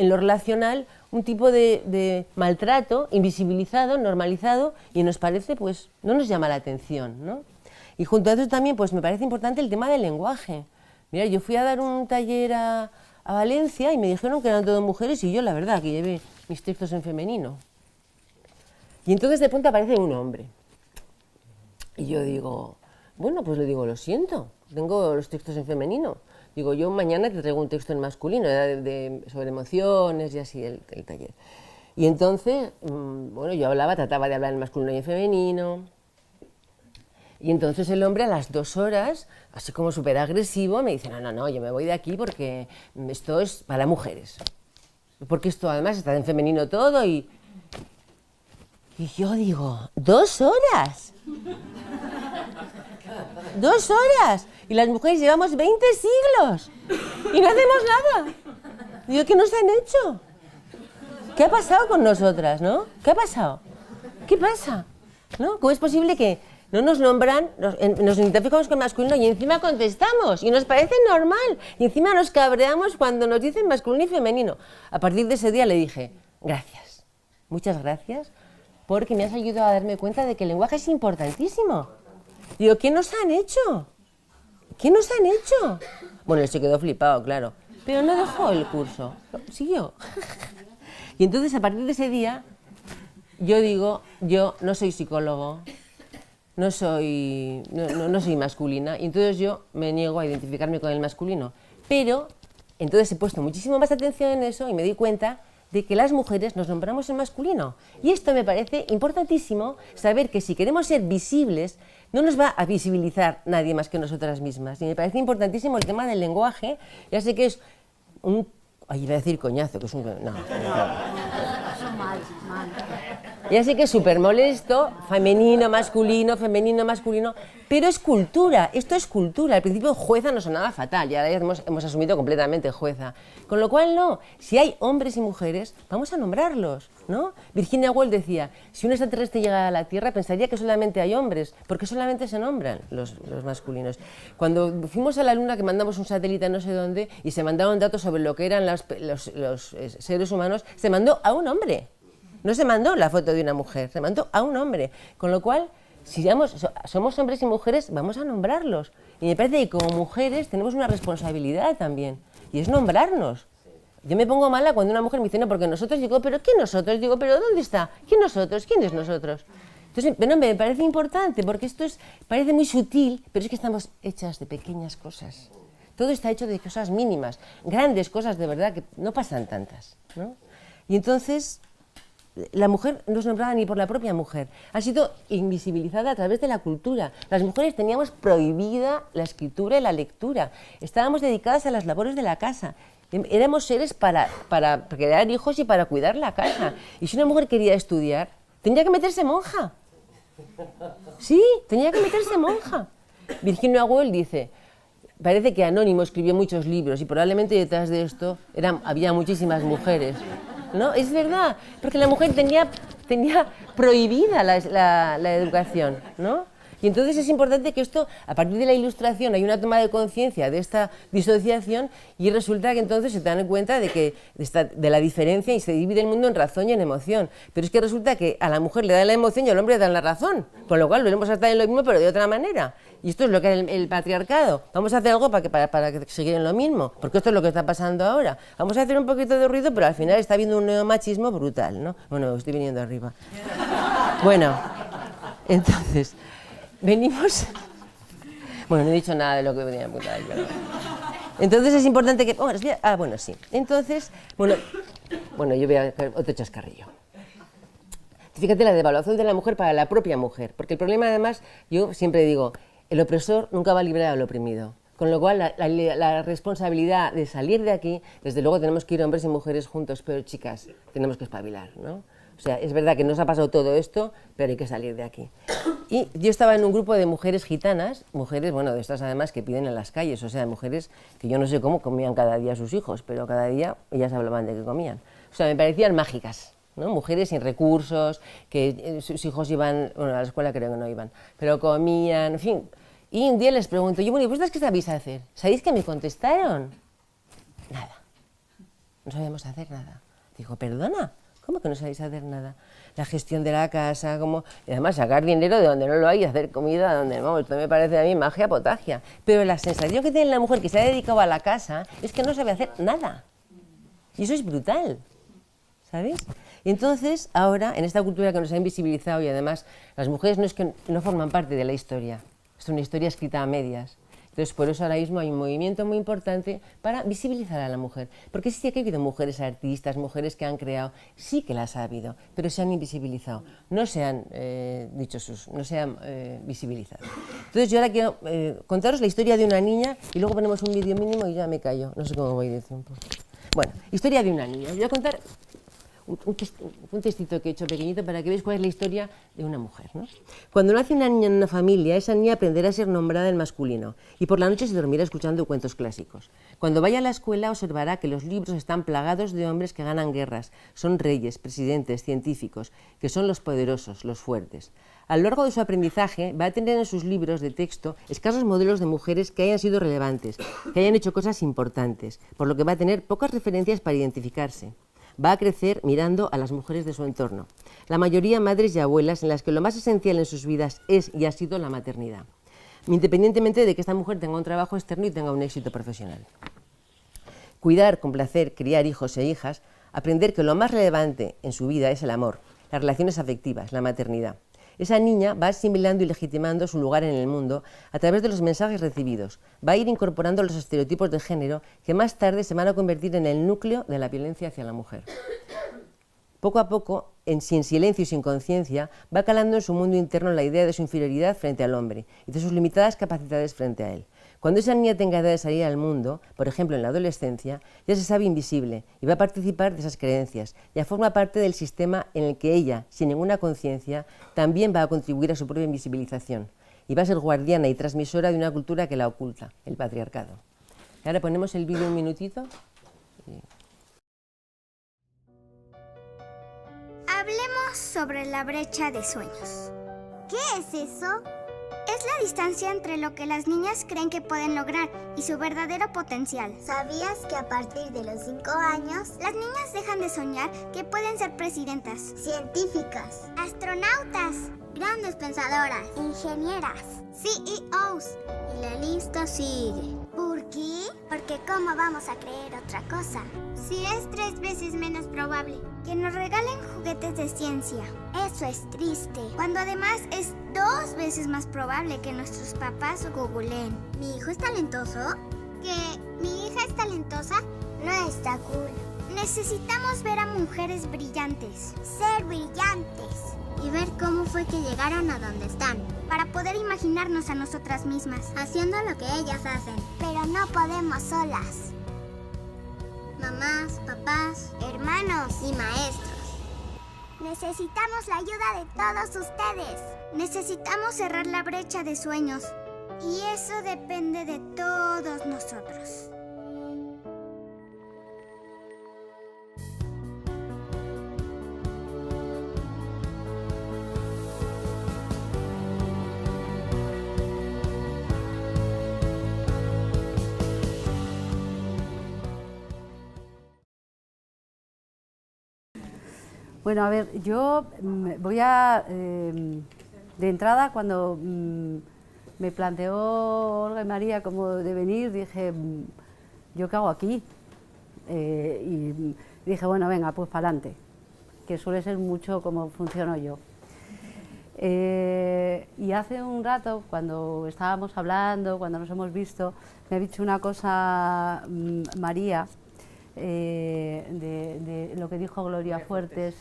lo relacional, un tipo de maltrato invisibilizado, normalizado, y nos parece, pues, no nos llama la atención, ¿no? Y junto a eso también, pues, me parece importante el tema del lenguaje. Mira, yo fui a dar un taller a Valencia y me dijeron que eran todas mujeres y yo, la verdad, que llevé mis textos en femenino. Y entonces de pronto aparece un hombre. Y yo digo, bueno, pues le digo, lo siento, tengo los textos en femenino. Digo, yo mañana te traigo un texto en masculino, sobre emociones y así, el taller. Y entonces, bueno, yo trataba de hablar en masculino y en femenino. Y entonces el hombre a las 2 horas, así como súper agresivo, me dice, no, yo me voy de aquí porque esto es para mujeres. Porque esto además está en femenino todo y yo digo, 2 horas. 2 horas. Y las mujeres llevamos 20 siglos y no hacemos nada. Digo, ¿qué nos han hecho? ¿Qué ha pasado con nosotras, no? ¿Qué ha pasado? ¿Qué pasa? ¿No? ¿Cómo es posible que no nos nombran, nos identificamos con masculino y encima contestamos y nos parece normal y encima nos cabreamos cuando nos dicen masculino y femenino. A partir de ese día le dije, gracias, muchas gracias, porque me has ayudado a darme cuenta de que el lenguaje es importantísimo. Digo, ¿qué nos han hecho? ¿Qué nos han hecho? Bueno, él se quedó flipado, claro, pero no dejó el curso, siguió. Y entonces a partir de ese día yo digo, yo no soy psicólogo, no soy masculina, y entonces yo me niego a identificarme con el masculino. Pero entonces he puesto muchísimo más atención en eso y me di cuenta de que las mujeres nos nombramos en masculino. Y esto me parece importantísimo, saber que si queremos ser visibles, no nos va a visibilizar nadie más que nosotras mismas. Y me parece importantísimo el tema del lenguaje. Ya sé que es un... Ay, iba a decir coñazo, que es un... No. Ya sé que es súper molesto, femenino, masculino, pero es cultura, esto es cultura. Al principio jueza nos sonaba fatal, y ahora ya hemos asumido completamente jueza. Con lo cual no, si hay hombres y mujeres, vamos a nombrarlos, ¿no? Virginia Woolf decía, si un extraterrestre llega a la Tierra pensaría que solamente hay hombres, porque solamente se nombran los masculinos. Cuando fuimos a la Luna, que mandamos un satélite a no sé dónde, y se mandaron datos sobre lo que eran los seres humanos, se mandó a un hombre. No se mandó la foto de una mujer, se mandó a un hombre. Con lo cual, si somos hombres y mujeres, vamos a nombrarlos. Y me parece que como mujeres tenemos una responsabilidad también, y es nombrarnos. Yo me pongo mala cuando una mujer me dice, no, porque nosotros, digo, ¿pero qué nosotros? Digo, ¿pero dónde está? ¿Quién nosotros? ¿Quién es nosotros? Entonces, pero me parece importante, porque esto parece muy sutil, pero es que estamos hechas de pequeñas cosas. Todo está hecho de cosas mínimas, grandes cosas de verdad, que no pasan tantas, ¿no? Y entonces... La mujer no es nombrada ni por la propia mujer, ha sido invisibilizada a través de la cultura. Las mujeres teníamos prohibida la escritura y la lectura, estábamos dedicadas a las labores de la casa, éramos seres para crear hijos y para cuidar la casa. Y si una mujer quería estudiar, tenía que meterse monja. Sí, tenía que meterse monja. Virginia Woolf dice, parece que Anónimo escribió muchos libros y probablemente detrás de esto había muchísimas mujeres. ¿No? Es verdad, porque la mujer tenía prohibida la educación, ¿no? Y entonces es importante que esto, a partir de la Ilustración, hay una toma de conciencia de esta disociación y resulta que entonces se dan cuenta de la diferencia y se divide el mundo en razón y en emoción. Pero es que resulta que a la mujer le dan la emoción y al hombre le dan la razón, con lo cual volvemos a estar en lo mismo pero de otra manera. Y esto es lo que es el patriarcado. Vamos a hacer algo para que sigan lo mismo, porque esto es lo que está pasando ahora. Vamos a hacer un poquito de ruido, pero al final está habiendo un neomachismo brutal, ¿no? Bueno, estoy viniendo arriba. Bueno, entonces, venimos... Bueno, no he dicho nada de lo que venía a apuntar, pero... Entonces es importante que... bueno, sí. Entonces, bueno, yo voy a hacer otro chascarrillo. Fíjate la devaluación de la mujer para la propia mujer, porque el problema además, yo siempre digo, el opresor nunca va a librar al oprimido, con lo cual la responsabilidad de salir de aquí, desde luego tenemos que ir hombres y mujeres juntos, pero chicas, tenemos que espabilar, ¿no? O sea, es verdad que nos ha pasado todo esto, pero hay que salir de aquí. Y yo estaba en un grupo de mujeres gitanas, mujeres, bueno, de estas además que piden en las calles, o sea, mujeres que yo no sé cómo comían cada día sus hijos, pero cada día ellas hablaban de que comían. O sea, me parecían mágicas, ¿no? Mujeres sin recursos, que sus hijos iban, bueno, a la escuela creo que no iban, pero comían, en fin. Y un día les pregunto, yo, bueno, ¿y vosotras qué sabéis hacer? ¿Sabéis qué me contestaron? Nada, no sabemos hacer nada. Digo, ¿perdona? ¿Cómo que no sabéis hacer nada? La gestión de la casa, y además sacar dinero de donde no lo hay y hacer comida donde no. Esto me parece a mí magia potagia. Pero la sensación que tiene la mujer que se ha dedicado a la casa es que no sabe hacer nada. Y eso es brutal, ¿sabes? Y entonces, ahora, en esta cultura que nos ha invisibilizado y además las mujeres no es que no forman parte de la historia, es una historia escrita a medias. Entonces, por eso ahora mismo hay un movimiento muy importante para visibilizar a la mujer. Porque sí que ha habido mujeres artistas, mujeres que han creado, sí que las ha habido, pero se han invisibilizado, no se han visibilizado. Entonces, yo ahora quiero contaros la historia de una niña y luego ponemos un vídeo mínimo y ya me callo. No sé cómo voy de tiempo. Bueno, historia de una niña. Os voy a contar un textito que he hecho pequeñito para que veáis cuál es la historia de una mujer, ¿no? Cuando nace una niña en una familia, esa niña aprenderá a ser nombrada en masculino y por la noche se dormirá escuchando cuentos clásicos. Cuando vaya a la escuela observará que los libros están plagados de hombres que ganan guerras, son reyes, presidentes, científicos, que son los poderosos, los fuertes. A lo largo de su aprendizaje va a tener en sus libros de texto escasos modelos de mujeres que hayan sido relevantes, que hayan hecho cosas importantes, por lo que va a tener pocas referencias para identificarse. Va a crecer mirando a las mujeres de su entorno, la mayoría madres y abuelas en las que lo más esencial en sus vidas es y ha sido la maternidad, independientemente de que esta mujer tenga un trabajo externo y tenga un éxito profesional. Cuidar, complacer, criar hijos e hijas, aprender que lo más relevante en su vida es el amor, las relaciones afectivas, la maternidad. Esa niña va asimilando y legitimando su lugar en el mundo a través de los mensajes recibidos, va a ir incorporando los estereotipos de género que más tarde se van a convertir en el núcleo de la violencia hacia la mujer. Poco a poco, sin silencio y sin conciencia, va calando en su mundo interno la idea de su inferioridad frente al hombre y de sus limitadas capacidades frente a él. Cuando esa niña tenga edad de salir al mundo, por ejemplo en la adolescencia, ya se sabe invisible y va a participar de esas creencias, ya forma parte del sistema en el que ella, sin ninguna conciencia, también va a contribuir a su propia invisibilización y va a ser guardiana y transmisora de una cultura que la oculta, el patriarcado. Y ahora ponemos el vídeo un minutito. Hablemos sobre la brecha de sueños. ¿Qué es eso? Es la distancia entre lo que las niñas creen que pueden lograr y su verdadero potencial. ¿Sabías que a partir de los 5 años, Las niñas dejan de soñar que pueden ser presidentas, científicas, astronautas, grandes pensadoras, ingenieras, CEOs? y la lista sigue? ¿Por qué? Porque ¿cómo vamos a creer otra cosa? Si es 3 veces menos probable que nos regalen juguetes de ciencia. Eso es triste. Cuando además es 2 veces más probable que nuestros papás googleen. ¿Mi hijo es talentoso? ¿Que mi hija es talentosa? No está cool. Necesitamos ver a mujeres brillantes, Ser brillantes y ver cómo fue que llegaron a donde están, para poder imaginarnos a nosotras mismas. haciendo lo que ellas hacen. Pero no podemos solas. Mamás, papás Hermanos, y maestros. necesitamos la ayuda de todos ustedes. Necesitamos cerrar la brecha de sueños. Y eso depende de todos nosotros. Bueno, a ver, yo voy a, de entrada, cuando me planteó Olga y María como de venir, dije, ¿yo qué hago aquí? Y dije, bueno, venga, pues para adelante, que suele ser mucho como funciono yo. Y hace un rato, cuando estábamos hablando, cuando nos hemos visto, me ha dicho una cosa María, de lo que dijo Gloria Fuertes,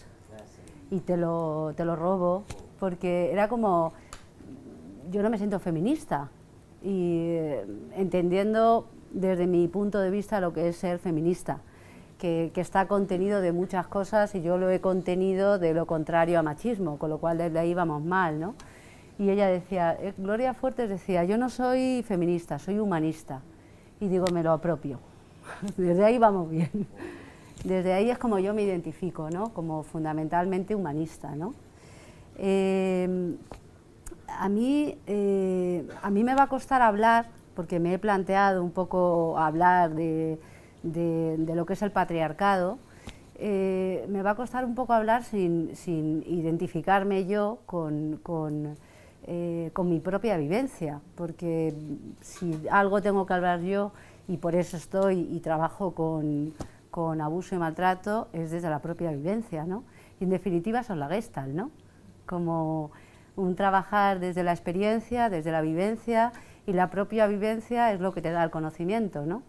y te lo robo, porque era como, yo no me siento feminista, y entendiendo desde mi punto de vista lo que es ser feminista, que está contenido de muchas cosas, y yo lo he contenido de lo contrario a machismo, con lo cual desde ahí vamos mal, ¿no? Y ella decía, Gloria Fuertes decía, yo no soy feminista, soy humanista, y digo, me lo apropio. Desde ahí vamos bien. Desde ahí es como yo me identifico, ¿no? Como fundamentalmente humanista, ¿no? A mí me va a costar hablar, porque me he planteado un poco hablar de lo que es el patriarcado. Me va a costar un poco hablar sin identificarme yo con mi propia vivencia, porque si algo tengo que hablar yo, y por eso estoy y trabajo con abuso y maltrato, es desde la propia vivencia, ¿no? Y en definitiva son la Gestalt, ¿no? Como un trabajar desde la experiencia, desde la vivencia, y la propia vivencia es lo que te da el conocimiento, ¿no?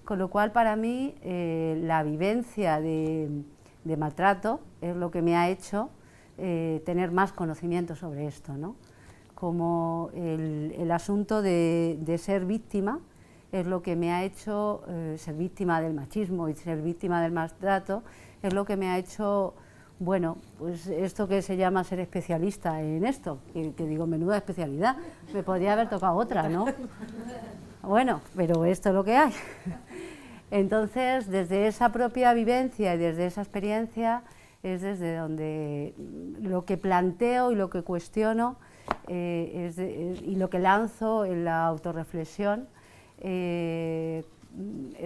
Con lo cual, para mí, la vivencia de maltrato es lo que me ha hecho tener más conocimiento sobre esto, ¿no? Como el asunto de ser víctima es lo que me ha hecho ser víctima del machismo y ser víctima del maltrato, es lo que me ha hecho, bueno, pues esto que se llama ser especialista en esto, que digo, menuda especialidad, me podría haber tocado otra, ¿no? Bueno, pero esto es lo que hay. Entonces, desde esa propia vivencia y desde esa experiencia, es desde donde lo que planteo y lo que cuestiono y lo que lanzo en la autorreflexión es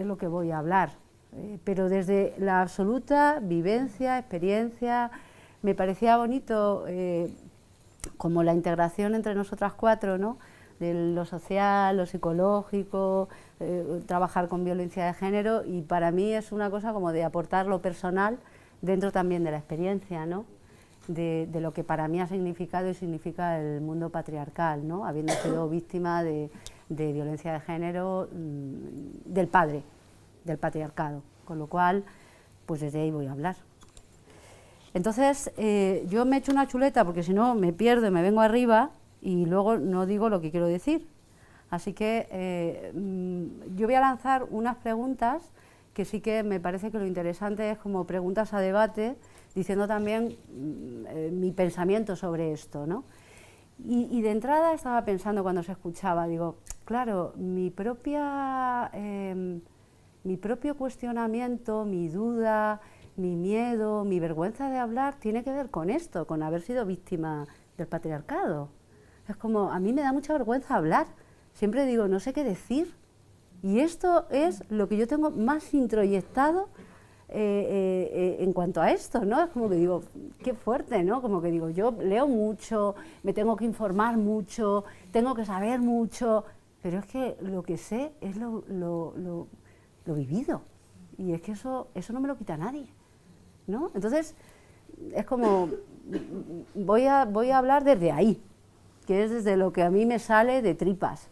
lo que voy a hablar. Pero desde la absoluta vivencia, experiencia, me parecía bonito como la integración entre nosotras cuatro, ¿no? De lo social, lo psicológico, trabajar con violencia de género, y para mí es una cosa como de aportar lo personal dentro también de la experiencia, ¿no? De lo que para mí ha significado y significa el mundo patriarcal, ¿no? Habiendo sido víctima de violencia de género del padre, del patriarcado, con lo cual, pues desde ahí voy a hablar. Entonces, yo me echo una chuleta porque si no me pierdo y me vengo arriba y luego no digo lo que quiero decir. Así que yo voy a lanzar unas preguntas que sí que me parece que lo interesante es como preguntas a debate, diciendo también mi pensamiento sobre esto, ¿no? Y de entrada estaba pensando cuando se escuchaba, digo, claro, mi propio cuestionamiento, mi duda, mi miedo, mi vergüenza de hablar tiene que ver con esto, con haber sido víctima del patriarcado. Es como, a mí me da mucha vergüenza hablar, siempre digo, no sé qué decir, y esto es lo que yo tengo más introyectado en cuanto a esto, ¿no? Es como que digo, qué fuerte, ¿no? Como que digo, yo leo mucho, me tengo que informar mucho, tengo que saber mucho, pero es que lo que sé es lo vivido, y es que eso no me lo quita nadie, ¿no? Entonces, es como, voy a hablar desde ahí, que es desde lo que a mí me sale de tripas.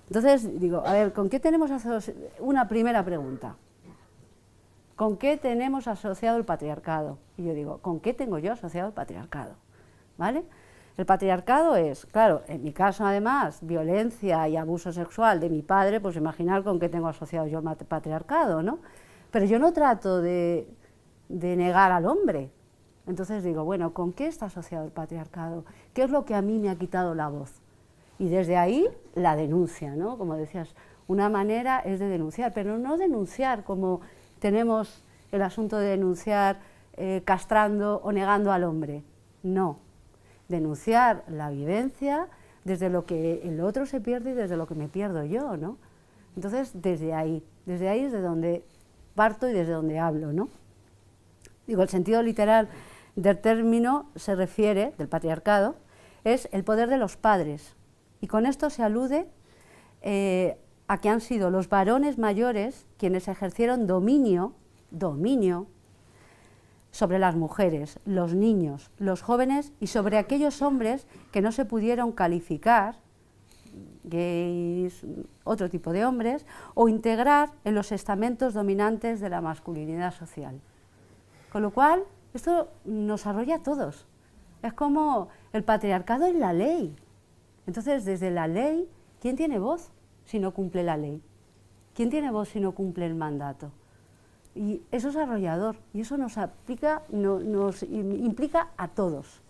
Entonces, digo, a ver, ¿con qué tenemos asociado? Una primera pregunta. ¿Con qué tenemos asociado el patriarcado? Y yo digo, ¿con qué tengo yo asociado el patriarcado? ¿Vale? El patriarcado es, claro, en mi caso además, violencia y abuso sexual de mi padre, pues imaginar con qué tengo asociado yo el patriarcado, ¿no? Pero yo no trato de negar al hombre. Entonces digo, bueno, ¿con qué está asociado el patriarcado? ¿Qué es lo que a mí me ha quitado la voz? Y desde ahí la denuncia, ¿no? Como decías, una manera es de denunciar, pero no denunciar como tenemos el asunto de denunciar castrando o negando al hombre. No, denunciar la vivencia desde lo que el otro se pierde y desde lo que me pierdo yo, ¿no? Entonces, desde ahí es de donde parto y desde donde hablo, ¿no? Digo, el sentido literal del término se refiere, del patriarcado, es el poder de los padres. Y con esto se alude a que han sido los varones mayores quienes ejercieron dominio sobre las mujeres, los niños, los jóvenes y sobre aquellos hombres que no se pudieron calificar, gays, otro tipo de hombres, o integrar en los estamentos dominantes de la masculinidad social. Con lo cual, esto nos arrolla a todos. Es como el patriarcado es la ley. Entonces, desde la ley, ¿quién tiene voz si no cumple la ley? ¿Quién tiene voz si no cumple el mandato? Y eso es arrollador, y eso nos implica a todos.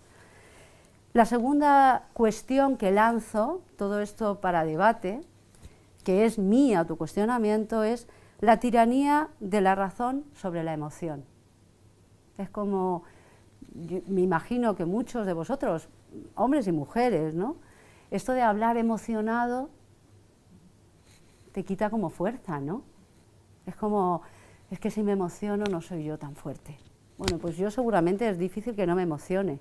La segunda cuestión que lanzo, todo esto para debate, que es mi autocuestionamiento, es la tiranía de la razón sobre la emoción. Es como, me imagino que muchos de vosotros, hombres y mujeres, ¿no? Esto de hablar emocionado te quita como fuerza, ¿no? Es como, es que si me emociono no soy yo tan fuerte. Bueno, pues yo seguramente es difícil que no me emocione,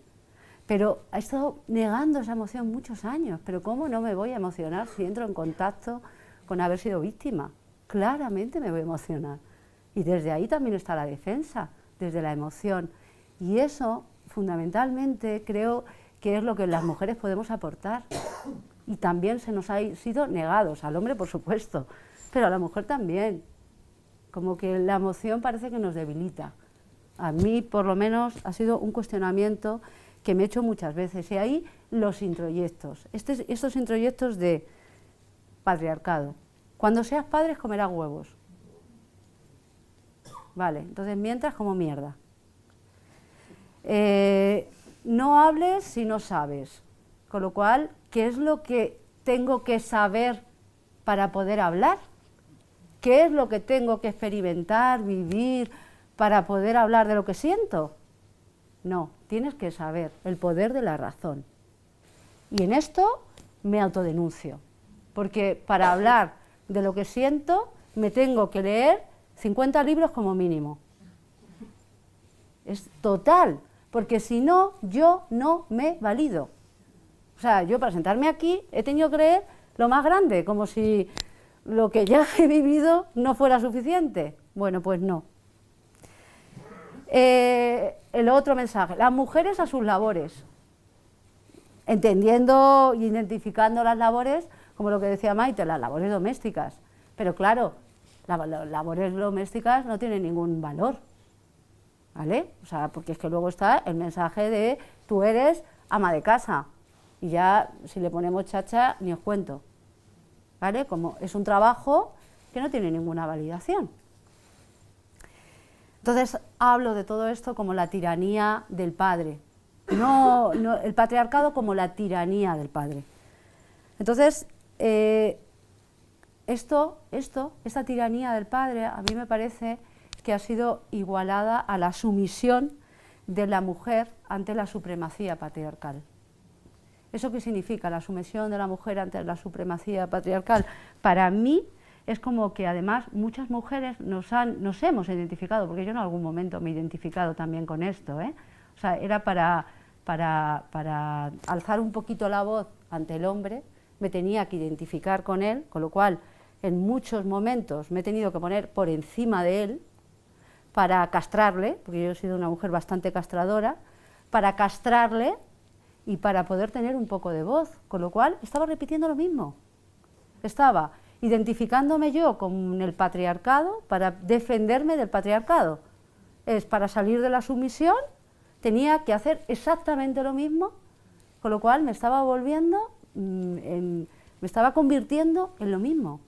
pero he estado negando esa emoción muchos años, pero ¿cómo no me voy a emocionar si entro en contacto con haber sido víctima? Claramente me voy a emocionar. Y desde ahí también está la defensa, desde la emoción. Y eso, fundamentalmente, creo que es lo que las mujeres podemos aportar. Y también se nos ha sido negados, al hombre por supuesto, pero a la mujer también. Como que la emoción parece que nos debilita. A mí, por lo menos, ha sido un cuestionamiento que me he hecho muchas veces. Y ahí los introyectos, estos introyectos de patriarcado. Cuando seas padre comerás huevos. Vale, entonces mientras como mierda. No hables si no sabes. Con lo cual, ¿qué es lo que tengo que saber para poder hablar? ¿Qué es lo que tengo que experimentar, vivir, para poder hablar de lo que siento? No, tienes que saber el poder de la razón. Y en esto me autodenuncio, porque para hablar de lo que siento me tengo que leer 50 libros como mínimo. Es total, porque si no, yo no me valido. O sea, yo para sentarme aquí he tenido que leer lo más grande, como si lo que ya he vivido no fuera suficiente. Bueno, pues no. El otro mensaje, las mujeres a sus labores, entendiendo y identificando las labores, como lo que decía Maite, las labores domésticas. Pero claro, las labores domésticas no tienen ningún valor, ¿vale? O sea, porque es que luego está el mensaje de tú eres ama de casa, y ya si le ponemos chacha ni os cuento, ¿vale? Como es un trabajo que no tiene ninguna validación. Entonces hablo de todo esto como la tiranía del padre, no el patriarcado como la tiranía del padre. Entonces, esta tiranía del padre a mí me parece que ha sido igualada a la sumisión de la mujer ante la supremacía patriarcal. ¿Eso qué significa, la sumisión de la mujer ante la supremacía patriarcal? Para mí es como que además muchas mujeres nos hemos identificado, porque yo en algún momento me he identificado también con esto, ¿eh? O sea, era para alzar un poquito la voz ante el hombre, me tenía que identificar con él, con lo cual en muchos momentos me he tenido que poner por encima de él para castrarle, porque yo he sido una mujer bastante castradora, para castrarle y para poder tener un poco de voz, con lo cual estaba repitiendo lo mismo. Estaba identificándome yo con el patriarcado para defenderme del patriarcado. Para salir de la sumisión tenía que hacer exactamente lo mismo, con lo cual me estaba me estaba convirtiendo en lo mismo.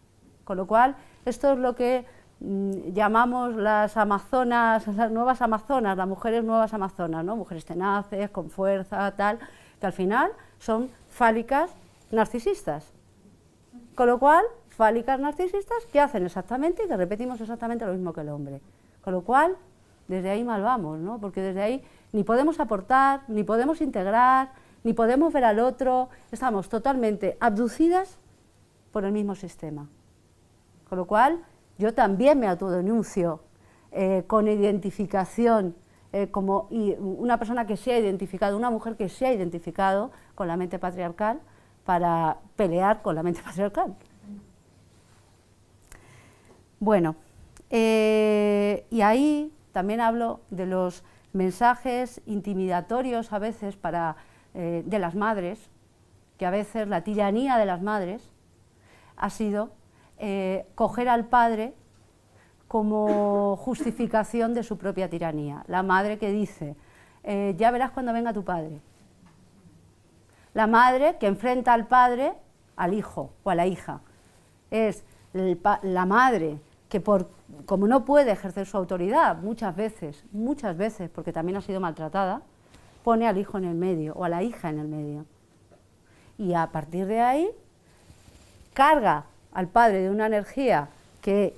Con lo cual, esto es lo que llamamos las amazonas, las nuevas amazonas, las mujeres nuevas amazonas, ¿no? Mujeres tenaces, con fuerza, tal, que al final son fálicas narcisistas. Con lo cual, fálicas narcisistas que hacen exactamente y que repetimos exactamente lo mismo que el hombre. Con lo cual, desde ahí mal vamos, ¿no? Porque desde ahí ni podemos aportar, ni podemos integrar, ni podemos ver al otro, estamos totalmente abducidas por el mismo sistema. Con lo cual, yo también me autodenuncio con identificación, como una persona que se ha identificado, una mujer que se ha identificado con la mente patriarcal para pelear con la mente patriarcal. Bueno, y ahí también hablo de los mensajes intimidatorios a veces de las madres, que a veces la tiranía de las madres ha sido coger al padre como justificación de su propia tiranía. La madre que dice, ya verás cuando venga tu padre. La madre que enfrenta al padre al hijo o a la hija. Es la madre que como no puede ejercer su autoridad muchas veces, porque también ha sido maltratada, pone al hijo en el medio o a la hija en el medio. Y a partir de ahí carga al padre de una energía que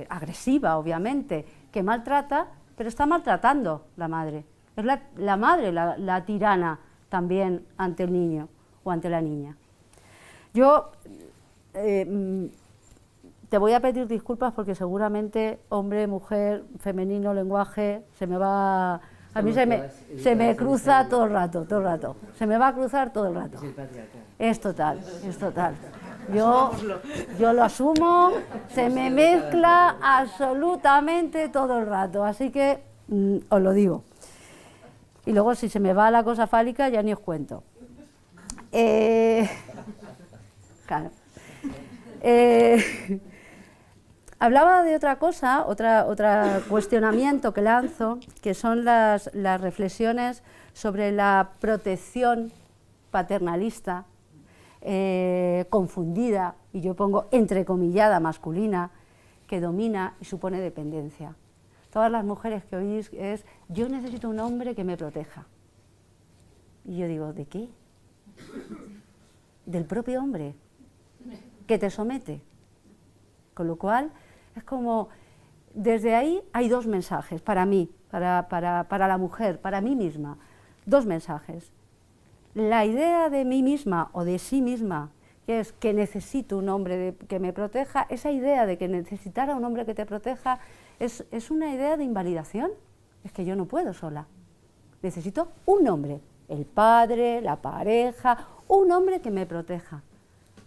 agresiva, obviamente, que maltrata, pero está maltratando la madre. Es la madre la tirana también ante el niño o ante la niña. Yo te voy a pedir disculpas porque seguramente hombre, mujer, femenino, lenguaje, se me va... A mí se me cruza todo el rato. Se me va a cruzar todo el rato. Es total. Yo lo asumo, se me mezcla absolutamente todo el rato, así que os lo digo. Y luego si se me va la cosa fálica ya ni os cuento. Claro. Hablaba de otra cosa, otro cuestionamiento que lanzo, que son las reflexiones sobre la protección paternalista, confundida, y yo pongo entrecomillada masculina, que domina y supone dependencia. Todas las mujeres que oís es, yo necesito un hombre que me proteja. Y yo digo, ¿de qué? Del propio hombre, que te somete. Con lo cual, es como desde ahí hay dos mensajes para mí, para la mujer, para mí misma, dos mensajes. La idea de mí misma o de sí misma, que es que necesito un hombre que me proteja, esa idea de que necesitar a un hombre que te proteja es una idea de invalidación. Es que yo no puedo sola, necesito un hombre, el padre, la pareja, un hombre que me proteja.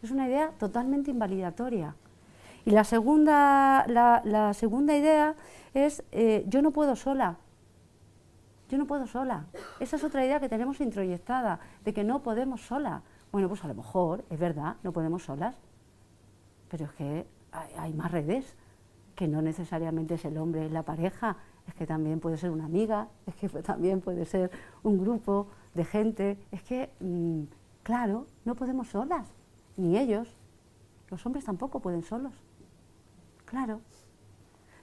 Es una idea totalmente invalidatoria. Y la segunda idea es yo no puedo sola. Yo no puedo sola. Esa es otra idea que tenemos introyectada, de que no podemos sola. Bueno, pues a lo mejor, es verdad, no podemos solas, pero es que hay más redes, que no necesariamente es el hombre, es la pareja, es que también puede ser una amiga, es que también puede ser un grupo de gente. Es que, claro, no podemos solas, ni ellos. Los hombres tampoco pueden solos, claro.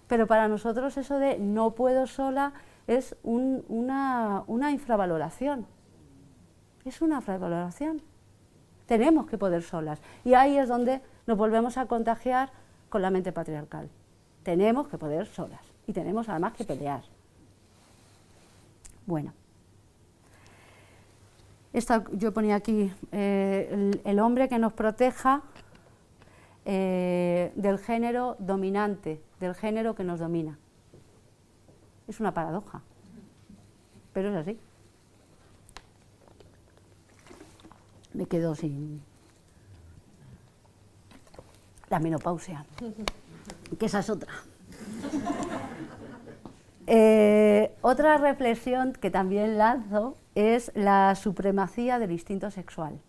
Pero para nosotros eso de no puedo sola es una infravaloración. Es una infravaloración. Tenemos que poder solas. Y ahí es donde nos volvemos a contagiar con la mente patriarcal. Tenemos que poder solas. Y tenemos además que pelear. Bueno. Yo ponía aquí el hombre que nos proteja del género dominante, del género que nos domina. Es una paradoja, pero es así. Me quedo sin la menopausia, que esa es otra. Otra reflexión que también lanzo es la supremacía del instinto sexual,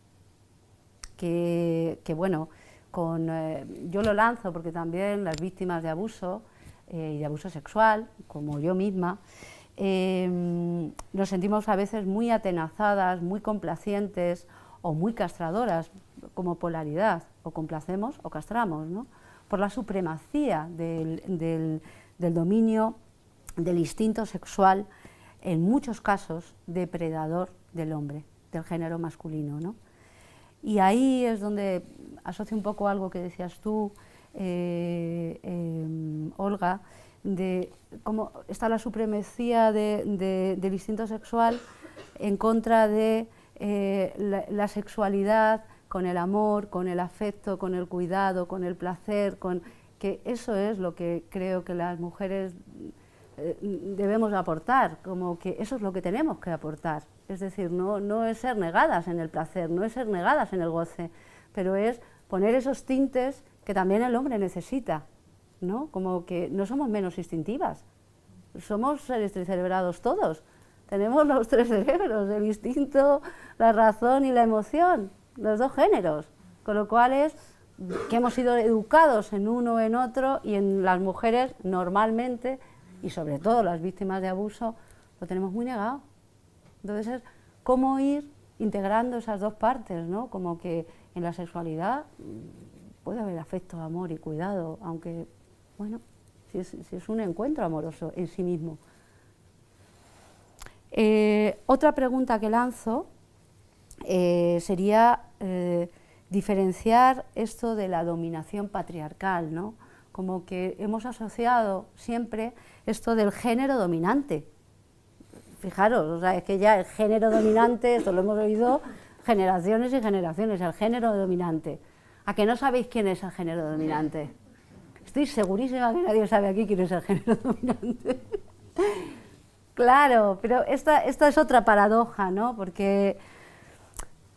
que bueno, yo lo lanzo porque también las víctimas de abuso y de abuso sexual, como yo misma, nos sentimos a veces muy atenazadas, muy complacientes o muy castradoras, como polaridad, o complacemos o castramos, ¿no? Por la supremacía del dominio del instinto sexual, en muchos casos depredador del hombre, del género masculino, ¿no? Y ahí es donde asocio un poco algo que decías tú, Olga, de cómo está la supremacía del instinto sexual en contra de la sexualidad, con el amor, con el afecto, con el cuidado, con el placer, que eso es lo que creo que las mujeres debemos aportar, como que eso es lo que tenemos que aportar. Es decir, no es ser negadas en el placer, no es ser negadas en el goce, pero es poner esos tintes que también el hombre necesita, ¿no? Como que no somos menos instintivas, somos seres tricerebrados todos, tenemos los tres cerebros, el instinto, la razón y la emoción, los dos géneros, con lo cual es que hemos sido educados en uno o en otro, y en las mujeres normalmente, y sobre todo las víctimas de abuso, lo tenemos muy negado. Entonces es cómo ir integrando esas dos partes, ¿no? Como que en la sexualidad puede haber afecto, amor y cuidado, aunque, bueno, si es un encuentro amoroso en sí mismo. Otra pregunta que lanzo sería diferenciar esto de la dominación patriarcal, ¿no? Como que hemos asociado siempre esto del género dominante. Fijaros, o sea, es que ya el género dominante, esto lo hemos oído generaciones y generaciones, el género dominante. ¿A que no sabéis quién es el género dominante? Estoy segurísima que nadie sabe aquí quién es el género dominante. Claro, pero esta es otra paradoja, ¿no? Porque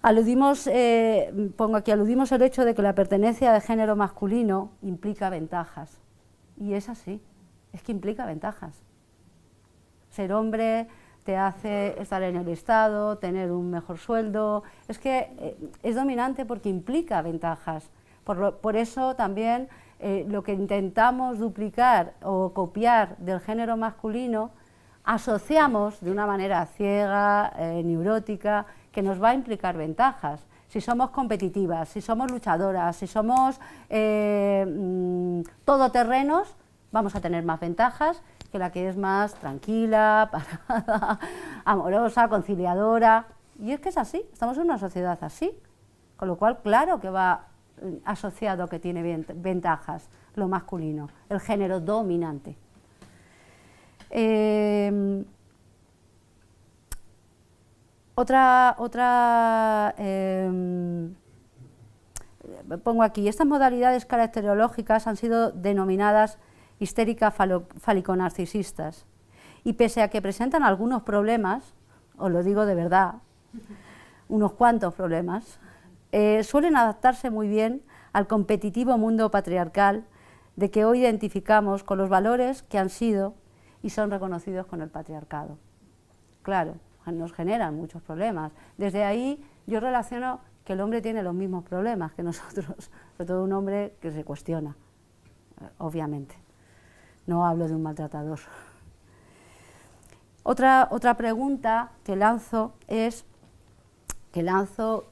aludimos el hecho de que la pertenencia de género masculino implica ventajas. Y es así, es que implica ventajas. Ser hombre te hace estar en el Estado, tener un mejor sueldo, es que es dominante porque implica ventajas. Por eso también lo que intentamos duplicar o copiar del género masculino, asociamos de una manera ciega, neurótica, que nos va a implicar ventajas. Si somos competitivas, si somos luchadoras, si somos todoterrenos, vamos a tener más ventajas que la que es más tranquila, parada, amorosa, conciliadora. Y es que es así, estamos en una sociedad así, con lo cual claro que va asociado, que tiene ventajas lo masculino, el género dominante. Pongo aquí, estas modalidades caracterológicas han sido denominadas histéricas fálico-narcisistas y pese a que presentan algunos problemas, os lo digo de verdad, unos cuantos problemas, suelen adaptarse muy bien al competitivo mundo patriarcal de que hoy identificamos con los valores que han sido y son reconocidos con el patriarcado. Claro, nos generan muchos problemas. Desde ahí yo relaciono que el hombre tiene los mismos problemas que nosotros, sobre todo un hombre que se cuestiona, obviamente. No hablo de un maltratador. Otra pregunta que lanzo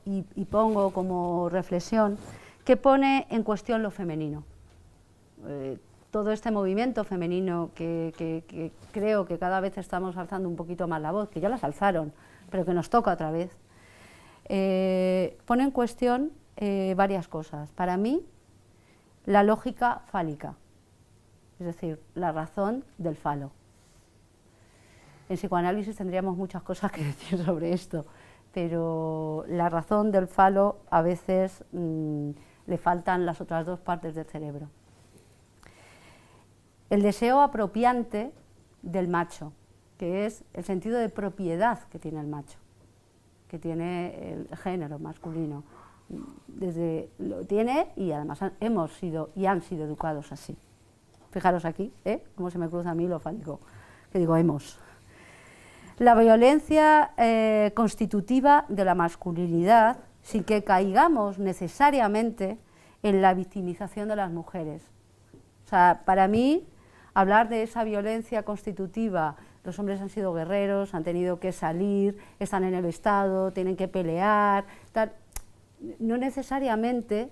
y pongo como reflexión, que pone en cuestión lo femenino. Todo este movimiento femenino que creo que cada vez estamos alzando un poquito más la voz, que ya las alzaron, pero que nos toca otra vez, pone en cuestión varias cosas. Para mí, la lógica fálica, es decir, la razón del falo. En psicoanálisis tendríamos muchas cosas que decir sobre esto, pero la razón del falo a veces le faltan las otras dos partes del cerebro. El deseo apropiante del macho, que es el sentido de propiedad que tiene el macho, que tiene el género masculino. Lo tiene y además hemos sido y han sido educados así. Fijaros aquí, cómo se me cruza a mí lo fálico, que digo hemos. La violencia constitutiva de la masculinidad, sin que caigamos necesariamente en la victimización de las mujeres. O sea, para mí, hablar de esa violencia constitutiva, los hombres han sido guerreros, han tenido que salir, están en el Estado, tienen que pelear, tal, no necesariamente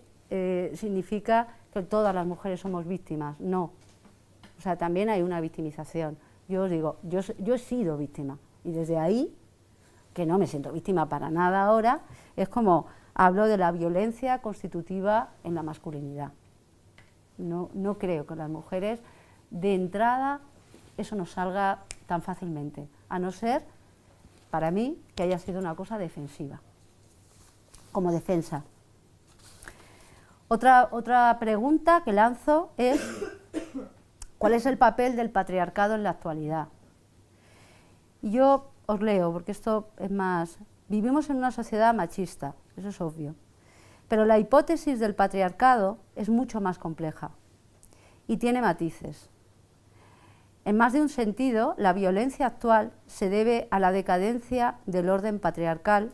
significa que todas las mujeres somos víctimas, no. O sea, también hay una victimización. Yo os digo, yo he sido víctima y desde ahí, que no me siento víctima para nada ahora, es como hablo de la violencia constitutiva en la masculinidad. No creo que las mujeres, de entrada, eso nos salga tan fácilmente, a no ser, para mí, que haya sido una cosa defensiva, como defensa. Otra pregunta que lanzo es, ¿cuál es el papel del patriarcado en la actualidad? Yo os leo, porque esto es más... Vivimos en una sociedad machista, eso es obvio, pero la hipótesis del patriarcado es mucho más compleja y tiene matices. En más de un sentido, la violencia actual se debe a la decadencia del orden patriarcal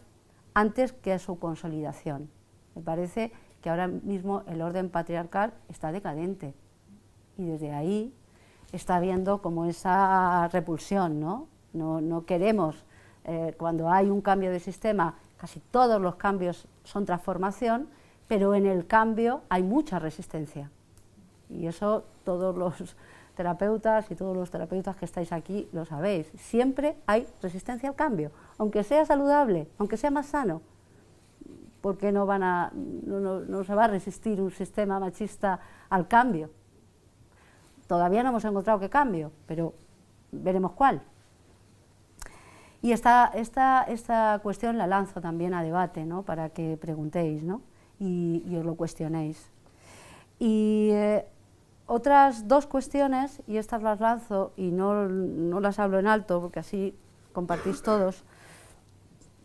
antes que a su consolidación. Me parece que ahora mismo el orden patriarcal está decadente y desde ahí está habiendo como esa repulsión, ¿no? No queremos, cuando hay un cambio de sistema, casi todos los cambios son transformación, pero en el cambio hay mucha resistencia. Y eso todos los terapeutas y todos los terapeutas que estáis aquí lo sabéis. Siempre hay resistencia al cambio, aunque sea saludable, aunque sea más sano. ¿Por qué no se va a resistir un sistema machista al cambio? Todavía no hemos encontrado qué cambio, pero veremos cuál. Y esta cuestión la lanzo también a debate, ¿no? Para que preguntéis, ¿no? y os lo cuestionéis. Y otras dos cuestiones, y estas las lanzo y no las hablo en alto porque así compartís todos,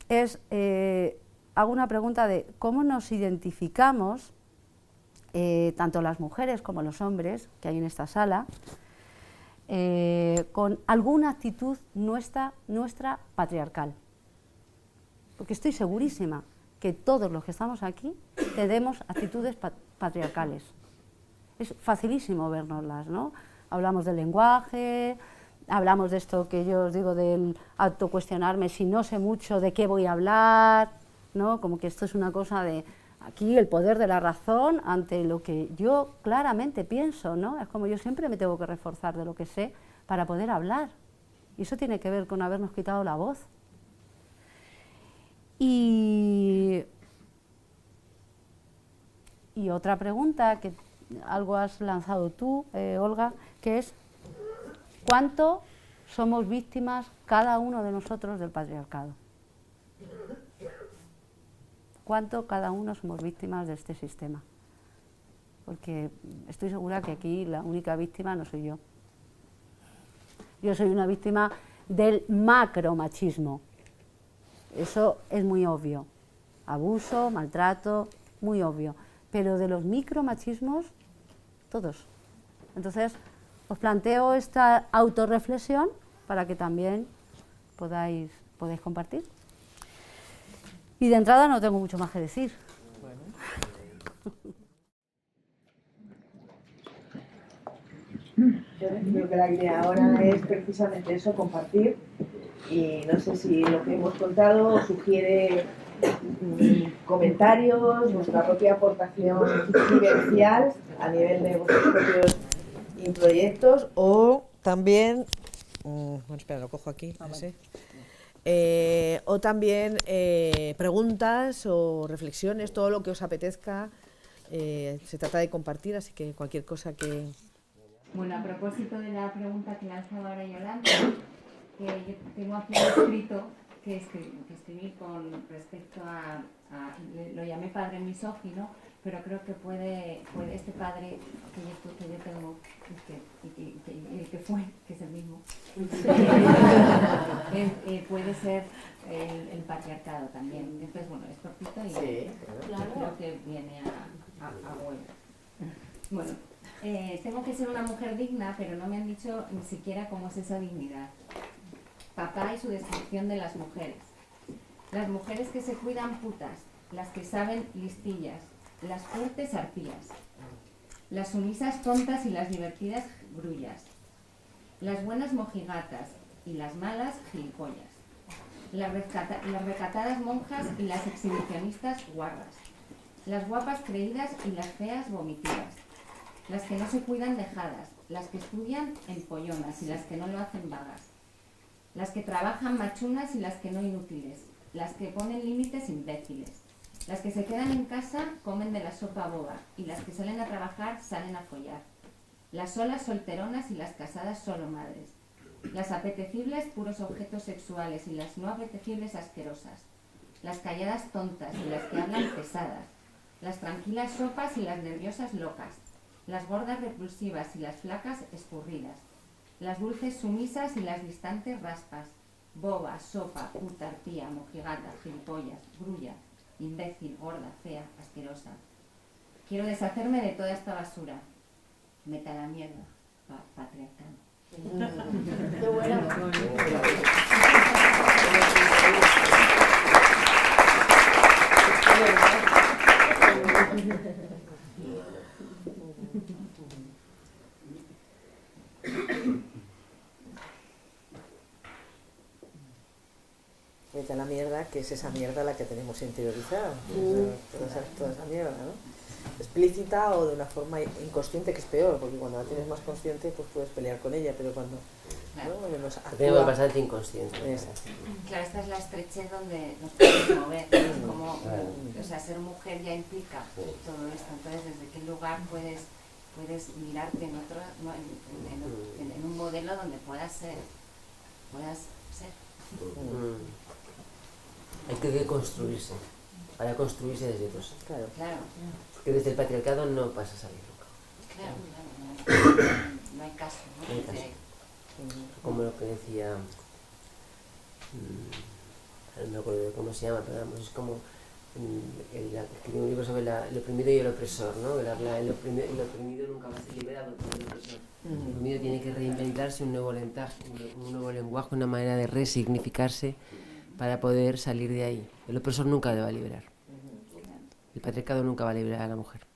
es, hago una pregunta de cómo nos identificamos, tanto las mujeres como los hombres que hay en esta sala, con alguna actitud nuestra patriarcal. Porque estoy segurísima que todos los que estamos aquí tenemos actitudes patriarcales. Es facilísimo vernoslas, ¿no? Hablamos del lenguaje, hablamos de esto que yo os digo del autocuestionarme, si no sé mucho de qué voy a hablar, ¿no? Como que esto es una cosa de aquí el poder de la razón ante lo que yo claramente pienso, ¿no? Es como yo siempre me tengo que reforzar de lo que sé para poder hablar. Y eso tiene que ver con habernos quitado la voz. Y otra pregunta que algo has lanzado tú, Olga, que es ¿cuánto somos víctimas, cada uno de nosotros, del patriarcado. ¿Cuánto cada uno somos víctimas de este sistema? Porque estoy segura que aquí la única víctima no soy yo. Yo soy una víctima del macromachismo. Eso es muy obvio. Abuso, maltrato, muy obvio. Pero de los micromachismos, todos. Entonces, os planteo esta autorreflexión para que también podáis compartir. Y de entrada no tengo mucho más que decir. Yo creo que la idea ahora es precisamente eso, compartir, y no sé si lo que hemos contado sugiere comentarios, nuestra propia aportación vivencial a nivel de vuestros propios proyectos, o también, bueno, espera, lo cojo aquí, así. O también preguntas o reflexiones, todo lo que os apetezca, se trata de compartir, así que cualquier cosa que... Bueno, a propósito de la pregunta que lanzaba ahora Yolanda, que yo tengo aquí un escrito que escribí con respecto a lo llamé padre misógino, pero creo que puede este padre que yo tengo, y el que fue, que es el mismo, puede ser el patriarcado también. Entonces, bueno, es cortito y sí, claro. Creo que viene a huevo. Bueno, tengo que ser una mujer digna, pero no me han dicho ni siquiera cómo es esa dignidad. Papá y su descripción de las mujeres. Las mujeres que se cuidan putas, las que saben listillas, las fuertes arpías, las sumisas tontas y las divertidas grullas, las buenas mojigatas y las malas gilipollas, las recatadas monjas y las exhibicionistas guarras, las guapas creídas y las feas vomitivas, las que no se cuidan dejadas, las que estudian empollonas y las que no lo hacen vagas, las que trabajan machunas y las que no inútiles, las que ponen límites imbéciles, las que se quedan en casa comen de la sopa boba y las que salen a trabajar salen a follar, las solas solteronas y las casadas solo madres, las apetecibles puros objetos sexuales y las no apetecibles asquerosas, las calladas tontas y las que hablan pesadas, las tranquilas sopas y las nerviosas locas, las gordas repulsivas y las flacas escurridas, las dulces sumisas y las distantes raspas, boba, sopa, puta, arpía, mojigata, gilipollas, grulla, imbécil, gorda, fea, asquerosa. Quiero deshacerme de toda esta basura. Meta a la mierda, patriarcado. Qué bueno. Vete a la mierda, que es esa mierda la que tenemos interiorizada, toda esa mierda, ¿no? Explícita o de una forma inconsciente, que es peor, porque cuando la tienes más consciente pues puedes pelear con ella, pero cuando claro, ¿no? Nos tenemos bastante inconsciente. Claro, esta es la estrechez donde nos podemos mover, como, o sea, ser mujer ya implica todo esto, entonces desde qué lugar puedes mirarte en otro, en un modelo donde puedas ser. Hay que deconstruirse, para construirse desde cosas. Claro. Porque desde el patriarcado no pasa a salir nunca. Claro, no hay caso, ¿no? No hay caso. Como lo que decía, no me acuerdo de cómo se llama, pero vamos, es como escribí un libro sobre el oprimido y el opresor, ¿no? El oprimido nunca va a ser liberado por el opresor. El oprimido tiene que reinventarse un nuevo lenguaje, una manera de resignificarse para poder salir de ahí. El opresor nunca le va a liberar. El patriarcado nunca va a liberar a la mujer.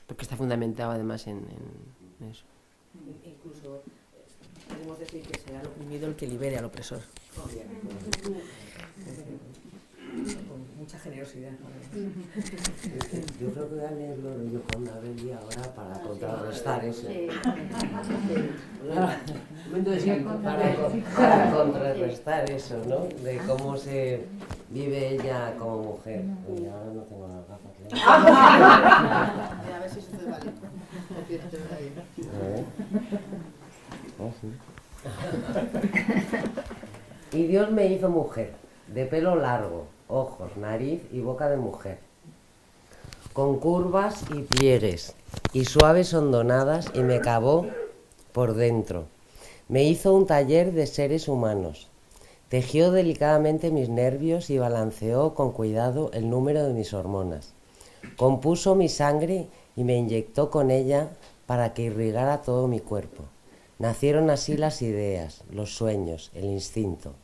Porque está fundamentado además en eso. Incluso podemos decir que será el oprimido el que libere al opresor. Con mucha generosidad. Yo creo que voy a leerlo de Yoconda Belli ahora para contrarrestar eso. Para contrarrestar eso, ¿no? De cómo se vive ella como mujer. Y ahora no tengo las gafas. A ver si eso te vale. ¿Oh, sí? Y Dios me hizo mujer, de pelo largo, ojos, nariz y boca de mujer, con curvas y pliegues, y suaves hondonadas, y me cavó por dentro. Me hizo un taller de seres humanos. Tejió delicadamente mis nervios y balanceó con cuidado el número de mis hormonas. Compuso mi sangre y me inyectó con ella para que irrigara todo mi cuerpo. Nacieron así las ideas, los sueños, el instinto,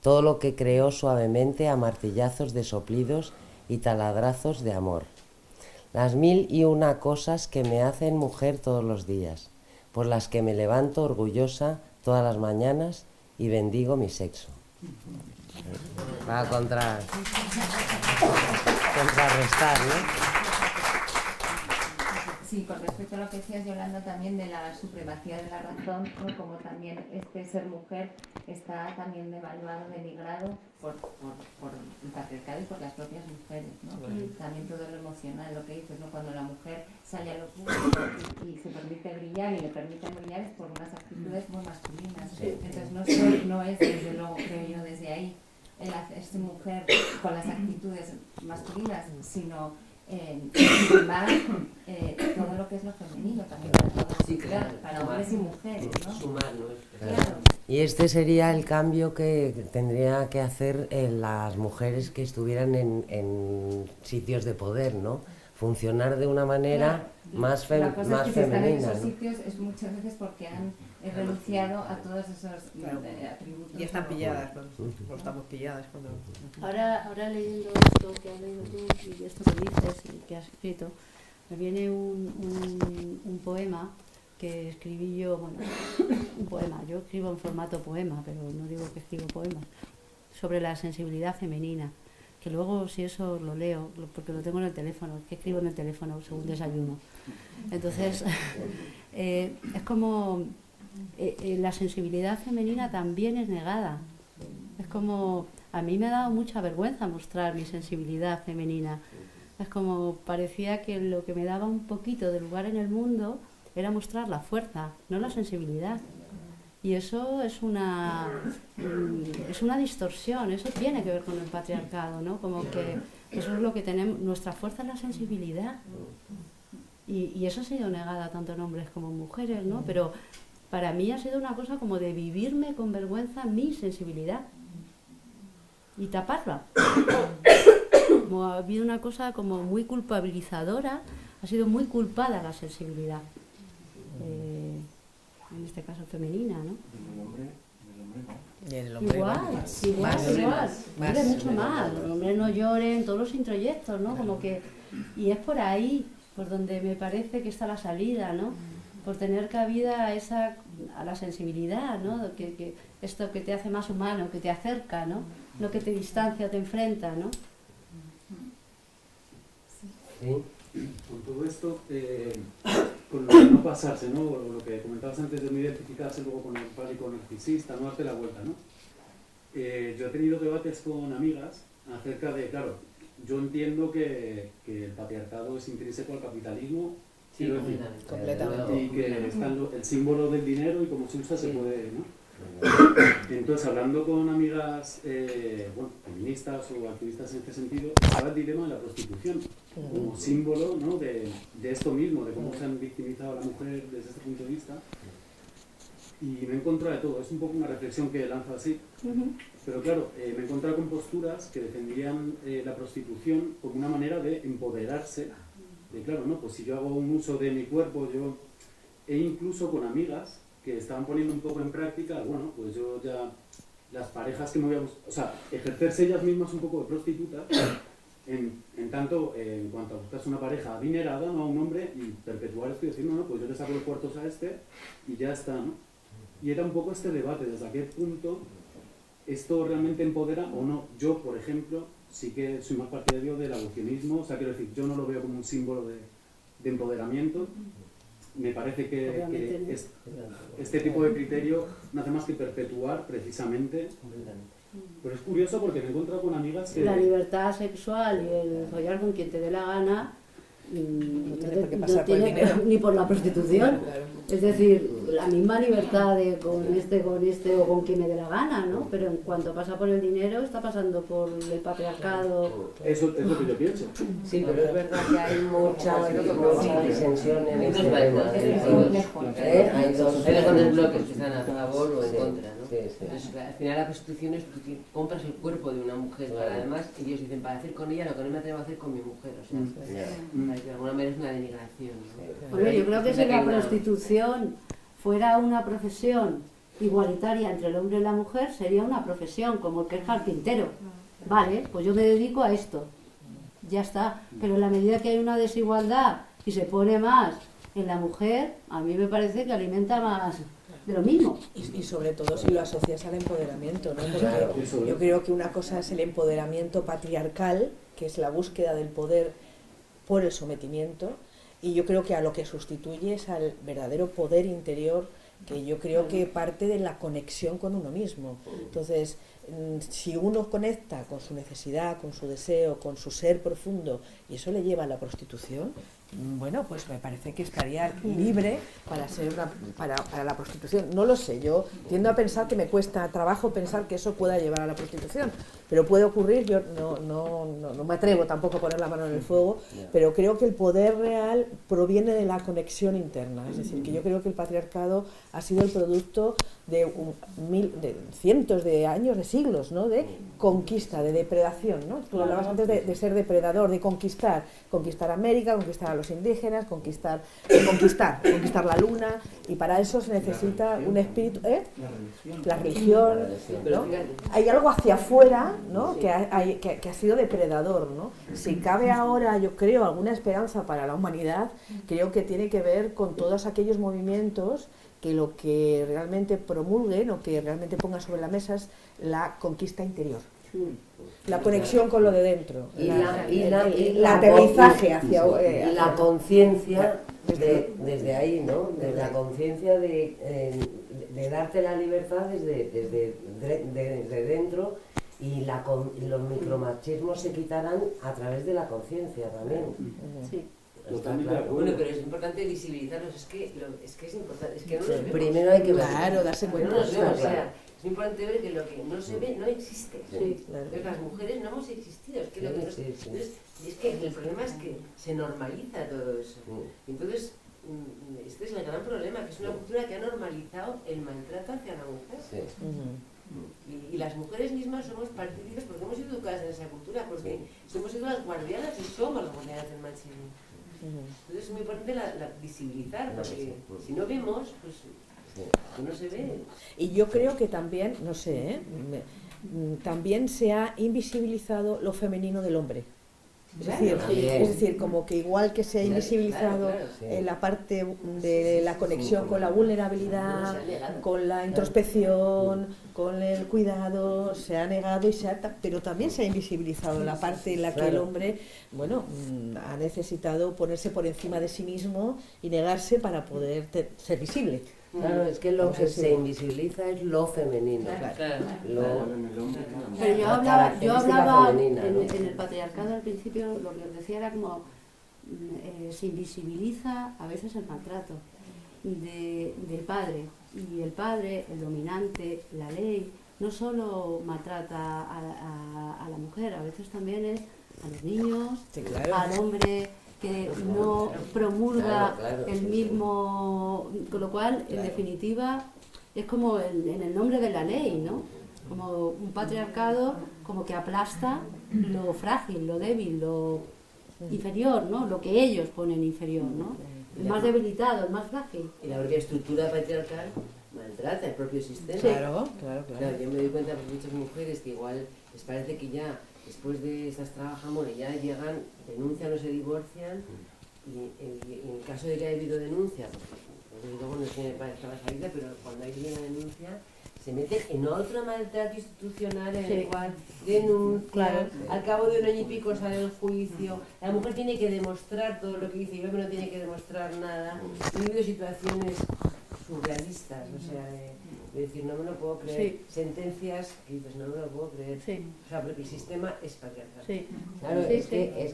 todo lo que creó suavemente a martillazos de soplidos y taladrazos de amor. Las 1001 cosas que me hacen mujer todos los días, por las que me levanto orgullosa todas las mañanas y bendigo mi sexo. Para contrarrestar, ¿no? Sí, con respecto a lo que decías, Yolanda, también de la supremacía de la razón, ¿no? Como también este ser mujer está también devaluado, denigrado por el patriarcado y por las propias mujeres, ¿no? También todo lo emocional, lo que dices, ¿no? Cuando la mujer sale a lo público y se permite brillar y le permiten brillar es por unas actitudes muy masculinas. Entonces no es, desde luego, creo yo, desde ahí el hacerse mujer con las actitudes masculinas, sino más todo lo que es lo femenino también para hombres y mujeres, ¿no? Claro. Y este sería el cambio que tendría que hacer las mujeres que estuvieran en sitios de poder, ¿no? Funcionar de una manera más femenina. La cosa es que si están en esos sitios es muchas veces porque han renunciado a todos esos atributos. Y están pilladas, o estamos pilladas. Ahora leyendo esto que has leído tú y esto que dices y que has escrito, me viene un poema que escribí yo, bueno, un poema, yo escribo en formato poema, pero no digo que escribo poemas, sobre la sensibilidad femenina, que luego si eso lo leo, porque lo tengo en el teléfono, es que escribo en el teléfono según desayuno. Entonces, es como la sensibilidad femenina también es negada. Es como, a mí me ha dado mucha vergüenza mostrar mi sensibilidad femenina. Es como, parecía que lo que me daba un poquito de lugar en el mundo era mostrar la fuerza, no la sensibilidad. Y eso es una distorsión, eso tiene que ver con el patriarcado, ¿no? Como que eso es lo que tenemos, nuestra fuerza es la sensibilidad. Y eso ha sido negada tanto en hombres como en mujeres, ¿no? Pero para mí ha sido una cosa como de vivirme con vergüenza mi sensibilidad y taparla. Como ha habido una cosa como muy culpabilizadora, ha sido muy culpada la sensibilidad. En este caso femenina, ¿no? Y en el hombre igual. Hombre, mucho más. Los hombres no lloren, todos los introyectos, ¿no? Como que, y es por ahí, por donde me parece que está la salida, ¿no? Por tener cabida a la sensibilidad, ¿no? Que esto que te hace más humano, que te acerca, ¿no? No que te distancia, te enfrenta, ¿no? Sí. Con todo esto, con lo de no pasarse, ¿no? Lo que comentabas antes de no identificarse luego con el pánico narcisista, no darte la vuelta, ¿no? Yo he tenido debates con amigas acerca de, claro, yo entiendo que el patriarcado es intrínseco al capitalismo, sí, completamente. y que está el símbolo del dinero y cómo se usa se puede, ¿no? Entonces, hablando con amigas feministas o activistas en este sentido, estaba el dilema de la prostitución como símbolo, ¿no? de esto mismo, de cómo se han victimizado a la mujer desde este punto de vista. Y me he encontrado de todo, es un poco una reflexión que lanzo así, pero claro, me he encontrado con posturas que defendían la prostitución como una manera de empoderarse, de claro, ¿no? Pues si yo hago un uso de mi cuerpo, e incluso con amigas que estaban poniendo un poco en práctica, bueno, pues yo ya, las parejas que me voy a buscar, o sea, ejercerse ellas mismas un poco de prostitutas, en tanto, en cuanto a buscarse una pareja adinerada, no a un hombre, y perpetuar esto y decir, no, pues yo le saco los cuartos a este y ya está, ¿no? Y era un poco este debate, desde qué punto esto realmente empodera o no. Yo, por ejemplo, sí que soy más partidario del abolicionismo, o sea, quiero decir, yo no lo veo como un símbolo de empoderamiento. Me parece que este tipo de criterio no hace más que perpetuar precisamente. Pero es curioso porque me he encontrado con amigas que... La libertad sexual y el follar con quien te dé la gana no tiene por qué pasar por el dinero. Ni por la prostitución. Claro. Es decir, la misma libertad de con este o con quien me dé la gana, ¿no? Pero en cuanto pasa por el dinero, está pasando por el patriarcado. Eso es lo que yo pienso. Sí, pero es verdad que hay mucha disensión en este tema. Hay dos bloques que están a favor o en contra, ¿no? Sí, sí. Entonces, al final la prostitución es tú compras el cuerpo de una mujer, para además ellos dicen para hacer con ella lo que no me atrevo a hacer con mi mujer, o sea, de alguna manera es una denigración, ¿no? Bueno, yo creo que si la prostitución fuera una profesión igualitaria entre el hombre y la mujer, sería una profesión, como el que es carpintero. Vale, pues yo me dedico a esto, ya está. Pero en la medida que hay una desigualdad y se pone más en la mujer, a mí me parece que alimenta más de lo mismo. Y sobre todo si lo asocias al empoderamiento, ¿no? Porque yo creo que una cosa es el empoderamiento patriarcal, que es la búsqueda del poder por el sometimiento, y yo creo que a lo que sustituye es al verdadero poder interior, que yo creo que parte de la conexión con uno mismo. Entonces, si uno conecta con su necesidad, con su deseo, con su ser profundo, y eso le lleva a la prostitución, bueno, pues me parece que estaría libre para ser para la prostitución. No lo sé, yo tiendo a pensar que me cuesta trabajo pensar que eso pueda llevar a la prostitución, pero puede ocurrir. Yo no me atrevo tampoco a poner la mano en el fuego, pero creo que el poder real proviene de la conexión interna. Es decir, que yo creo que el patriarcado ha sido el producto de cientos de años, de siglos, ¿no? De conquista, de depredación, ¿no? Tú hablabas antes de ser depredador, de conquistar América, conquistar a los indígenas, conquistar la luna, y para eso se necesita un espíritu, la religión, ¿no? Hay algo hacia afuera, ¿no? que ha sido depredador, ¿no? Si cabe ahora, yo creo, alguna esperanza para la humanidad, creo que tiene que ver con todos aquellos movimientos que lo que realmente promulguen o que realmente pongan sobre la mesa es la conquista interior. La conexión con lo de dentro, el aterrizaje hacia la conciencia desde ahí, ¿no? De la conciencia de darte la libertad desde dentro, y los micromachismos se quitarán a través de la conciencia también. Sí. Bueno, pero es importante visibilizarlos, es que es importante, es que no nos vemos. Primero hay que darse cuenta. No nos vemos, o sea, es importante ver que lo que no se ve no existe. Sí, claro. Entonces, las mujeres no hemos existido, es que lo que entonces, es que el problema es que se normaliza todo eso. Entonces, este es el gran problema, que es una cultura que ha normalizado el maltrato hacia la mujer. Sí. Y las mujeres mismas somos partícipes porque hemos sido educadas en esa cultura, porque hemos sido las guardianas y somos las guardianas del machismo. Entonces es muy importante visibilizar, porque si no vemos, pues no se ve. Y yo creo que también, no sé, también se ha invisibilizado lo femenino del hombre. Es decir, como que igual que se ha invisibilizado la parte de la conexión con la vulnerabilidad, con la introspección, con el cuidado, se ha negado pero también se ha invisibilizado la parte en la que el hombre, bueno, ha necesitado ponerse por encima de sí mismo y negarse para poder ser visible. Claro, es que lo que se invisibiliza es lo femenino. Pero yo hablaba en el patriarcado al principio, lo que os decía era como se invisibiliza a veces el maltrato del padre. Y el padre, el dominante, la ley, no solo maltrata a la mujer, a veces también es a los niños, al hombre que no promulga el mismo, con lo cual, en definitiva, es como en el nombre de la ley, ¿no? Como un patriarcado como que aplasta lo frágil, lo débil, lo inferior, ¿no? Lo que ellos ponen inferior, ¿no? El más debilitado, el más frágil. Y la propia estructura patriarcal maltrata el propio sistema. Sí. Claro. Yo me doy cuenta por muchas mujeres que igual les parece que ya después de estas trabajadoras ya llegan, denuncian o se divorcian, y en el caso de que haya habido denuncia, pues luego no tiene para la salida, pero cuando hay una denuncia se meten en otro maltrato institucional en el cual denuncia, al cabo de un año y pico sale el juicio, la mujer tiene que demostrar todo lo que dice y el hombre no tiene que demostrar nada. He vivido situaciones surrealistas, o sea, de decir, no me lo puedo creer, Sí. sentencias que dices, no me lo puedo creer, Sí. o sea, porque el sistema es patriarcal. Sí. Claro, Sí, es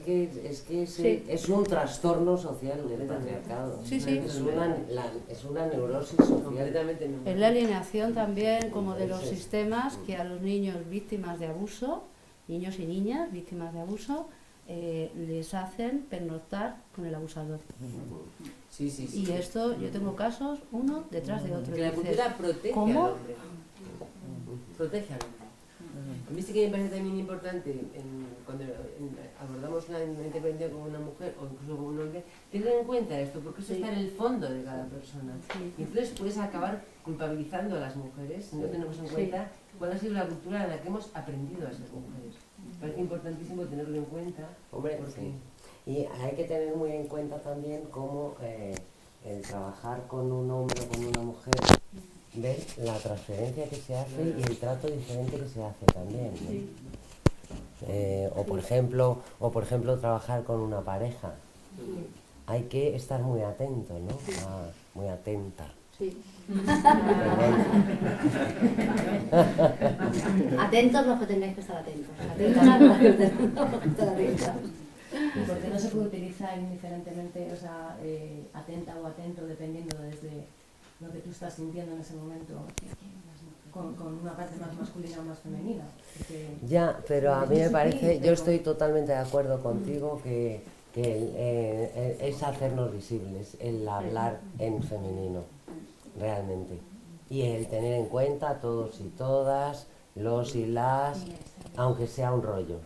que Sí. es un trastorno social del patriarcado. Sí, sí. Es una neurosis social. Completamente no. Es la alineación también como de los sistemas que a los niños víctimas de abuso, niños y niñas víctimas de abuso, les hacen pernoctar con el abusador. Sí, sí, sí. Y esto, yo tengo casos uno detrás de otro. Que la Y dices, cultura protege ¿cómo? al hombre. Protege al hombre. A mí sí que me parece también importante, cuando abordamos una intervención con una mujer o incluso con un hombre, tener en cuenta esto, porque eso Sí. está en el fondo de cada persona. Sí. Y entonces puedes acabar culpabilizando a las mujeres si no tenemos en Sí. cuenta cuál ha sido la cultura en la que hemos aprendido a ser mujeres. Me parece importantísimo tenerlo en cuenta. Hombre, porque sí. Y hay que tener muy en cuenta también cómo el trabajar con un hombre o con una mujer, ver la transferencia que se hace y el trato diferente que se hace también, ¿no? O por ejemplo trabajar con una pareja. Hay que estar muy atento, ¿no? Muy atenta. Sí. Atentos los que tengáis que estar atentos. Atentos a los que tengáis que estar atentos. Porque no se puede utilizar indiferentemente, o sea, atenta o atento, dependiendo desde lo que tú estás sintiendo en ese momento, con una parte más masculina o más femenina. Porque Ya, pero a mí me parece, yo estoy totalmente de acuerdo contigo que es hacernos visibles, el hablar en femenino, realmente. Y el tener en cuenta a todos y todas, los y las, aunque sea un rollo.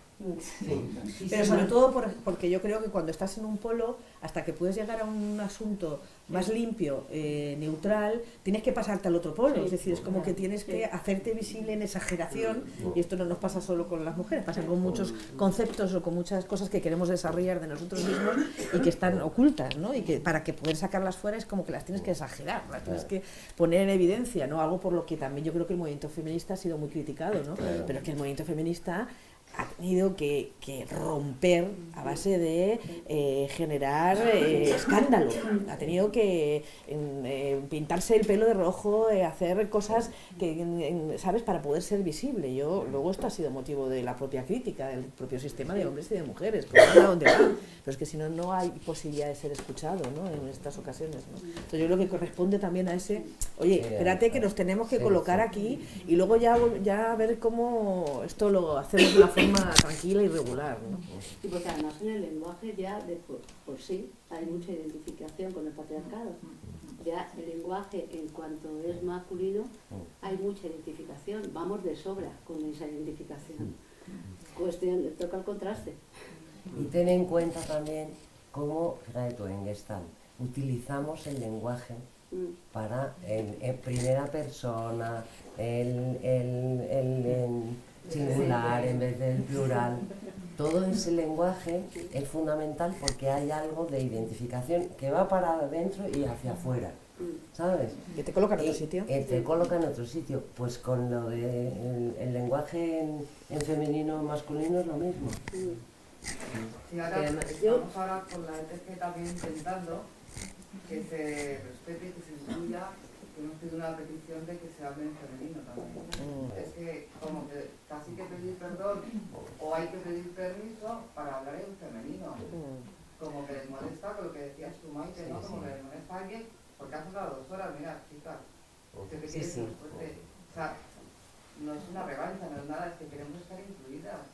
Pero sobre todo porque yo creo que cuando estás en un polo, hasta que puedes llegar a un asunto más limpio, neutral, tienes que pasarte al otro polo. Es decir, es como que tienes que hacerte visible en exageración, y esto no nos pasa solo con las mujeres, pasa con muchos conceptos o con muchas cosas que queremos desarrollar de nosotros mismos y que están ocultas, ¿no? Y que para que poder sacarlas fuera es como que las tienes que exagerar, las tienes que poner en evidencia, ¿no? Algo por lo que también yo creo que el movimiento feminista ha sido muy criticado, ¿no? Pero es que el movimiento feminista ha tenido que romper a base de generar escándalo. Ha tenido que pintarse el pelo de rojo, hacer cosas que, ¿sabes?, para poder ser visible. Luego esto ha sido motivo de la propia crítica del propio sistema de hombres y de mujeres. ¿A dónde va? Pero es que si no, no hay posibilidad de ser escuchado, ¿no?, en estas ocasiones, ¿no? Entonces yo creo que corresponde también a ese, oye, espérate que nos tenemos que colocar aquí y luego ya ver cómo esto lo hacemos de una forma tranquila y regular, ¿no? Y porque además en el lenguaje ya de por sí hay mucha identificación con el patriarcado. Ya el lenguaje, en cuanto es masculino, hay mucha identificación. Vamos de sobra con esa identificación. Cuestión, toca el contraste. Y ten en cuenta también cómo, fíjate tú, en Gestalt, utilizamos el lenguaje para, en primera persona, el singular en vez del plural. Todo ese lenguaje es fundamental porque hay algo de identificación que va para adentro y hacia afuera, ¿sabes? Que te coloca en otro sitio. Te coloca en otro sitio. Pues con lo de el lenguaje en femenino o masculino es lo mismo. Sí, ahora estamos ahora con la ETG también intentando que se respete y que se incluya, que hemos pedido una petición de que se hable en femenino también. Es que como que casi que pedir perdón o hay que pedir permiso para hablar en femenino. Como que les molesta con lo que decías tú, Maite, ¿no? Como que les molesta a alguien porque has hablado 2 horas, mira, chicas, que te quieres ser fuerte. O sea, no es una revancha, no es nada, es que queremos estar incluidas.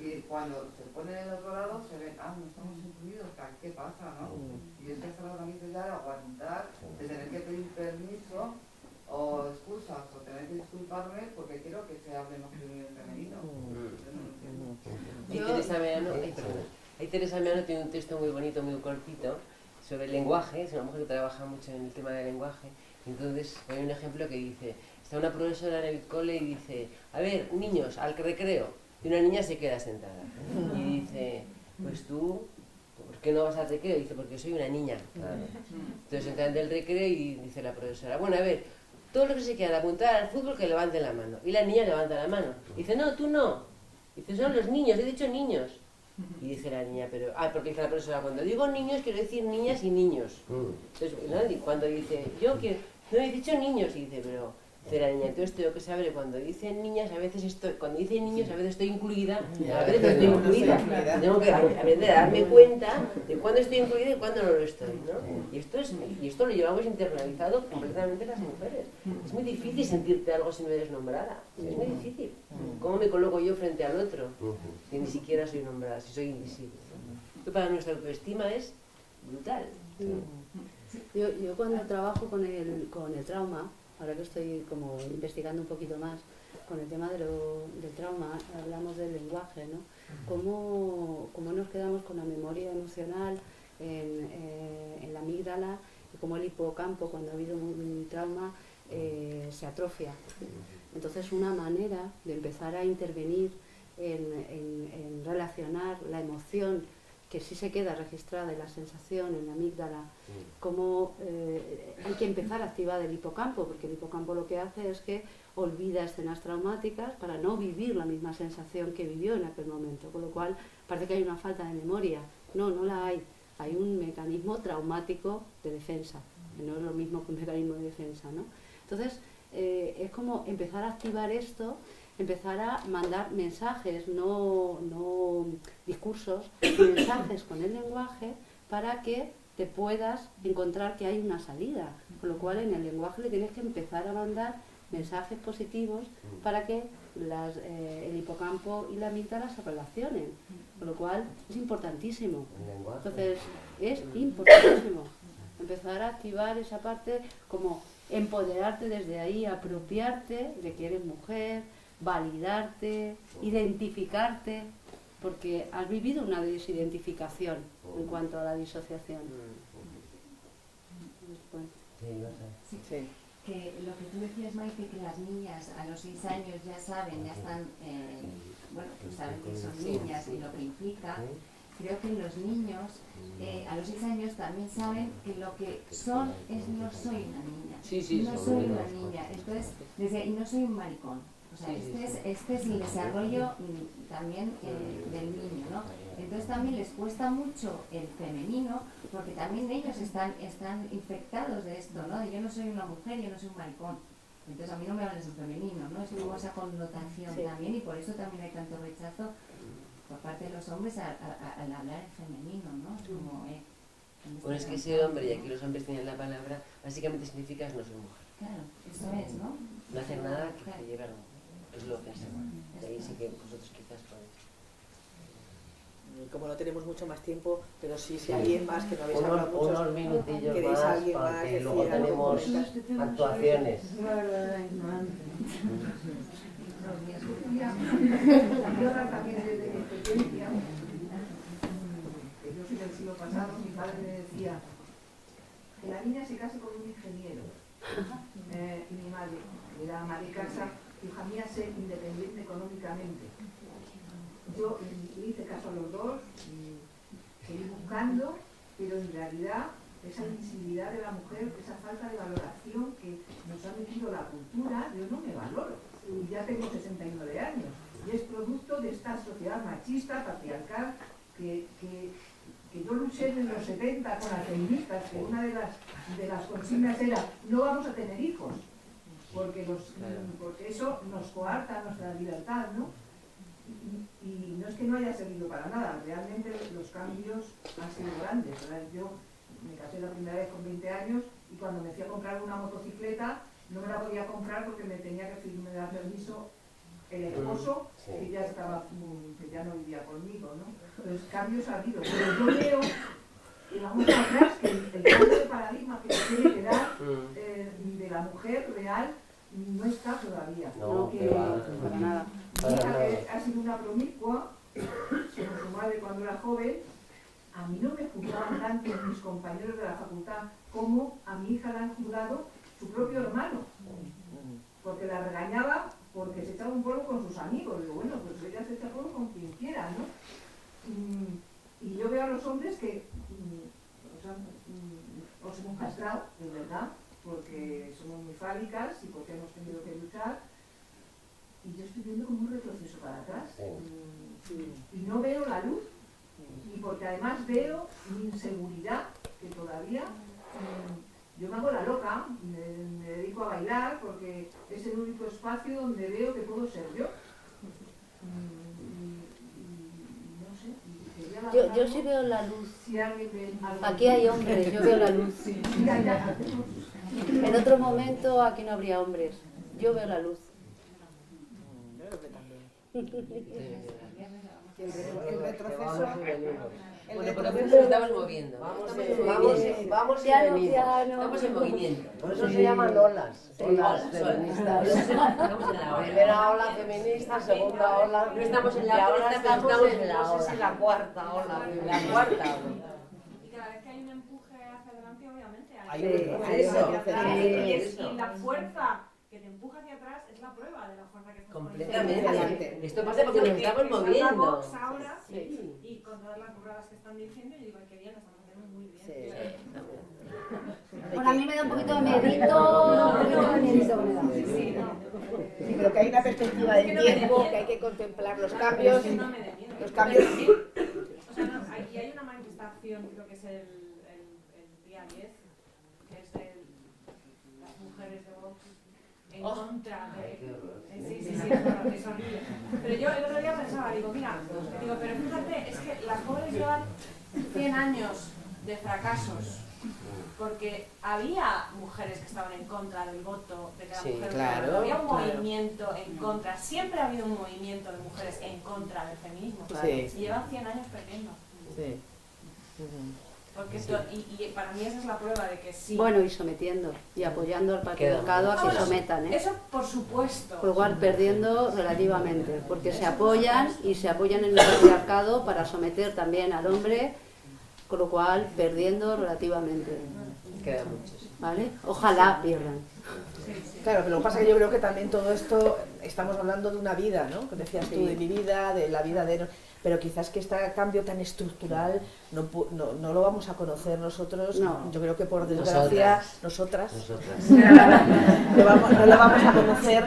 Y cuando se ponen en el otro lado se ven, no estamos incluidos, ¿qué pasa, no? Y es que hasta la necesidad de aguantar, de tener que pedir permiso o excusas, o tener que disculparme porque quiero que se hable masculino y femenino. Teresa Meano tiene un texto muy bonito, muy cortito, sobre el lenguaje. Es una mujer que trabaja mucho en el tema del lenguaje. Entonces hay un ejemplo que dice, está una profesora en el cole y dice, a ver, niños, al recreo. Y una niña se queda sentada. Y dice, pues tú, ¿por qué no vas al recreo? Y dice, porque soy una niña. Claro. Entonces entran del recreo y dice la profesora, bueno, a ver, todos los que se quieran apuntar al fútbol que levanten la mano. Y la niña levanta la mano. Y dice, no, tú no. Y dice, son los niños, he dicho niños. Y dice la niña, pero... porque dice la profesora, cuando digo niños quiero decir niñas y niños. Entonces, ¿no? Y cuando dice, yo quiero... No, he dicho niños, y dice, pero dice la niña, entonces tengo que saber, cuando dicen niñas, a veces estoy incluida, a veces no estoy incluida. Tengo que aprender a darme cuenta de cuándo estoy incluida y cuándo no lo estoy, ¿no? Y esto lo llevamos internalizado completamente las mujeres. Es muy difícil sentirte algo si no eres nombrada. Es muy difícil. ¿Cómo me coloco yo frente al otro? Si ni siquiera soy nombrada, si soy invisible. Esto para nuestra autoestima es brutal. Yo cuando trabajo con el trauma, ahora que estoy como investigando un poquito más con el tema del trauma, hablamos del lenguaje, ¿no? Cómo nos quedamos con la memoria emocional en la amígdala y cómo el hipocampo, cuando ha habido un trauma, se atrofia. Entonces, una manera de empezar a intervenir en relacionar la emoción que sí se queda registrada en la sensación, en la amígdala, cómo hay que empezar a activar el hipocampo, porque el hipocampo lo que hace es que olvida escenas traumáticas para no vivir la misma sensación que vivió en aquel momento, con lo cual parece que hay una falta de memoria. No la hay. Hay un mecanismo traumático de defensa, que no es lo mismo que un mecanismo de defensa, ¿no? Entonces, es como empezar a activar esto, empezar a mandar mensajes, no discursos, mensajes con el lenguaje para que te puedas encontrar que hay una salida. Con lo cual en el lenguaje le tienes que empezar a mandar mensajes positivos para que el hipocampo y la amígdala se relacionen. Con lo cual es importantísimo. Entonces es importantísimo empezar a activar esa parte, como empoderarte desde ahí, apropiarte de que eres mujer, validarte, identificarte, porque has vivido una desidentificación en cuanto a la disociación. Sí. Que lo que tú decías, Maite, que las niñas a los 6 años ya saben, ya están, saben que son niñas y lo que implica. Creo que los niños a los 6 años también saben que lo que son es no soy una niña, no soy una niña, entonces, y no soy un maricón. O sea, este es el desarrollo también del niño, ¿no? Entonces también les cuesta mucho el femenino, porque también ellos están infectados de esto, ¿no? De yo no soy una mujer, yo no soy un maricón. Entonces a mí no me hables en femenino, ¿no? Es como esa connotación también, y por eso también hay tanto rechazo por parte de los hombres al hablar en femenino, ¿no? Es como, bueno, es que ese hombre, y aquí los hombres tienen la palabra, básicamente significa no soy mujer. Claro, eso es, ¿no? No hacer nada que te lleve algo. Es lo que hacemos. De ahí sí que vosotros quizás podéis. Como no tenemos mucho más tiempo, pero sí, si alguien más que no habéis hablado mucho, unos minutillos queréis más, alguien más porque decir luego algo, tenemos comentar. actuaciones. Yo también desde mi experiencia, que yo soy del siglo pasado, mi padre me decía que la niña se case con un ingeniero. Y mi madre, que era ama de casa, hija mía, ser independiente económicamente. Yo le hice caso a los dos, seguí buscando, pero en realidad esa invisibilidad de la mujer, esa falta de valoración que nos ha metido la cultura, yo no me valoro. Y ya tengo 69 años. Y es producto de esta sociedad machista, patriarcal, que yo luché en los 70 con las feministas, que una de las consignas era no vamos a tener hijos, porque eso nos coarta nuestra libertad, ¿no? Y no es que no haya servido para nada, realmente los cambios han sido grandes, ¿verdad? Yo me casé la primera vez con 20 años y cuando me fui a comprar una motocicleta no me la podía comprar porque me tenía que dar permiso el esposo, que ya no vivía conmigo, ¿no? Entonces cambios ha habido, pero yo veo que vamos atrás, que el cambio de paradigma que se tiene que dar de la mujer real no está todavía. No, para nada. Mi hija ha sido una promiscua, como su madre cuando era joven. A mí no me juzgaban tanto mis compañeros de la facultad como a mi hija la han juzgado su propio hermano, porque la regañaba porque se echaba un polvo con sus amigos. Digo, bueno, pues ella se echa polvo con quien quiera, ¿no? Y yo veo a los hombres que os hemos castrado, de verdad, porque somos muy fálicas y porque hemos tenido que luchar. Y yo estoy viendo como un retroceso para atrás. Y no veo la luz. Y porque además veo mi inseguridad, que todavía Yo me hago la loca, me dedico a bailar porque es el único espacio donde veo que puedo ser yo. No sé. Yo sí veo la luz. Si alguien ve algo. Aquí hay hombres, yo veo la luz. Sí, ya. En otro momento aquí no habría hombres. Yo veo la luz. Yo creo que también. El retroceso. Bueno, por lo menos nos estamos moviendo. Vamos y Piano, venimos. piano. Estamos en movimiento. Por eso se llaman olas. Olas Olas, feministas. Estamos en la ola. Primera ola feminista, segunda ola. No estamos en y la ahora ola, estamos en la, no no sé sé si si la cuarta ola. La cuarta ola. Y cada vez que hay un empuje hacia adelante, obviamente Hay un empuje y la fuerza que te empuja hacia atrás es la prueba de la fuerza que estás Completamente. Esto pasa porque nos estamos moviendo. Vox ahora, y con todas las burradas que están diciendo, yo digo, ay, qué bien, lo estamos haciendo muy bien. Bueno, a mí me da un poquito de miedito. Sí, pero que hay una perspectiva del tiempo, que hay que contemplar los cambios. Los cambios. O sea, no, aquí hay una manifestación, creo que es el día 10, que es las mujeres de Vox en contra de... Sí, es horrible. Pero yo el otro día pensaba, digo, pero fíjate, es que las pobres llevan 100 años de fracasos, porque había mujeres que estaban en contra del voto de cada mujer, claro, había un movimiento en contra, siempre ha habido un movimiento de mujeres en contra del feminismo, y llevan 100 años perdiendo. Sí. Porque esto, y para mí esa es la prueba de que sí. Bueno, y sometiendo, y apoyando al patriarcado a que sometan, ¿eh? Eso por supuesto. Con lo cual perdiendo relativamente, porque se apoyan y se apoyan en el patriarcado para someter también al hombre, con lo cual perdiendo relativamente. Queda mucho, sí. ¿Vale? Ojalá pierdan. Claro, pero lo que pasa es que yo creo que también todo esto, estamos hablando de una vida, ¿no? Que decías tú, de mi vida, de la vida de... Pero quizás que este cambio tan estructural no lo vamos a conocer nosotros, yo creo que por desgracia, nosotras. no lo vamos a conocer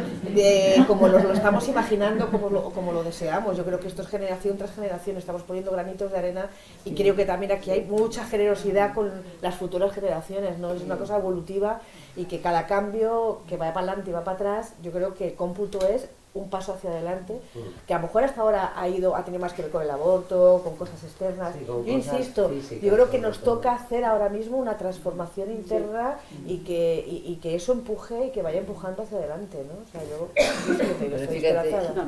como lo estamos imaginando, como lo deseamos. Yo creo que esto es generación tras generación, estamos poniendo granitos de arena y creo que también aquí hay mucha generosidad con las futuras generaciones, ¿no? Es una cosa evolutiva y que cada cambio que va para adelante y va para atrás, yo creo que el cómputo es un paso hacia adelante, que a lo mejor hasta ahora ha tenido más que ver con el aborto, con cosas externas. Yo insisto, físicas, yo creo que nos toca hacer ahora mismo una transformación interna y que eso empuje y que vaya empujando hacia adelante, ¿no? O sea, yo estoy esperanzada.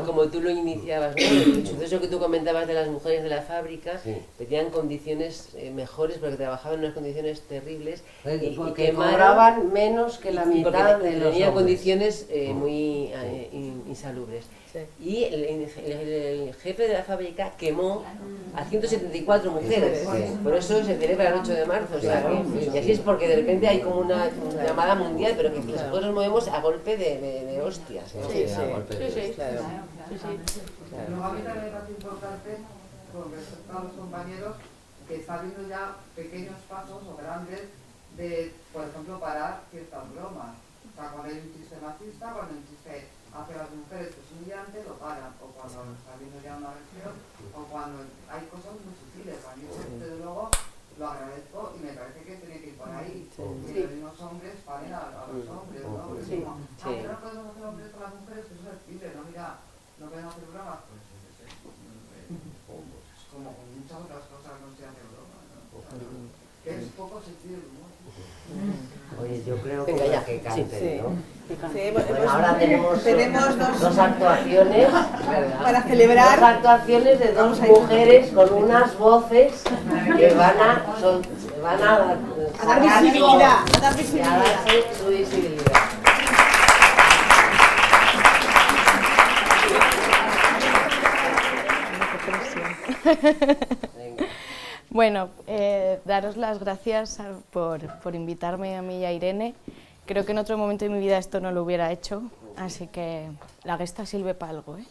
Como tú lo iniciabas, ¿no? El suceso que tú comentabas de las mujeres de la fábrica, que tenían condiciones mejores porque trabajaban en unas condiciones terribles y que cobraban menos que la mitad de los tenían hombres. Condiciones muy insalubres. Y el jefe de la fábrica quemó a 174 mujeres. Por eso se celebra el 8 de marzo. O sea, y así es porque de repente hay como una llamada mundial, pero que nosotros nos movemos a golpe de hostias. Luego a mí también me parece importante, con respecto a los compañeros, que está habiendo ya pequeños pasos o grandes de, por ejemplo, parar ciertas bromas. O sea, cuando hay un chiste machista, cuando un chiste hacia las mujeres que es humillante, lo paran. O cuando está habiendo ya una versión, o cuando hay cosas muy sutiles. A mí, desde luego, lo agradezco y me parece que tiene que ir por ahí. Que los mismos hombres paren a los hombres, ¿no? Porque es como, ¿qué no podemos hacer hombres con las mujeres? Que eso es libre, ¿no? Mira, no podemos hacer bromas. Pues es como con muchas otras cosas no se hace broma, ¿no? Que es poco sentido, ¿no? Oye, yo creo Venga, ya. que canten, ¿no? Bueno, ahora tenemos dos actuaciones para celebrar. Dos actuaciones de dos mujeres con unas voces que van a dar visibilidad, a dar visibilidad. A darse su visibilidad. Bueno, daros las gracias por invitarme a mí y a Irene. Creo que en otro momento de mi vida esto no lo hubiera hecho, así que la gesta sirve para algo, ¿eh?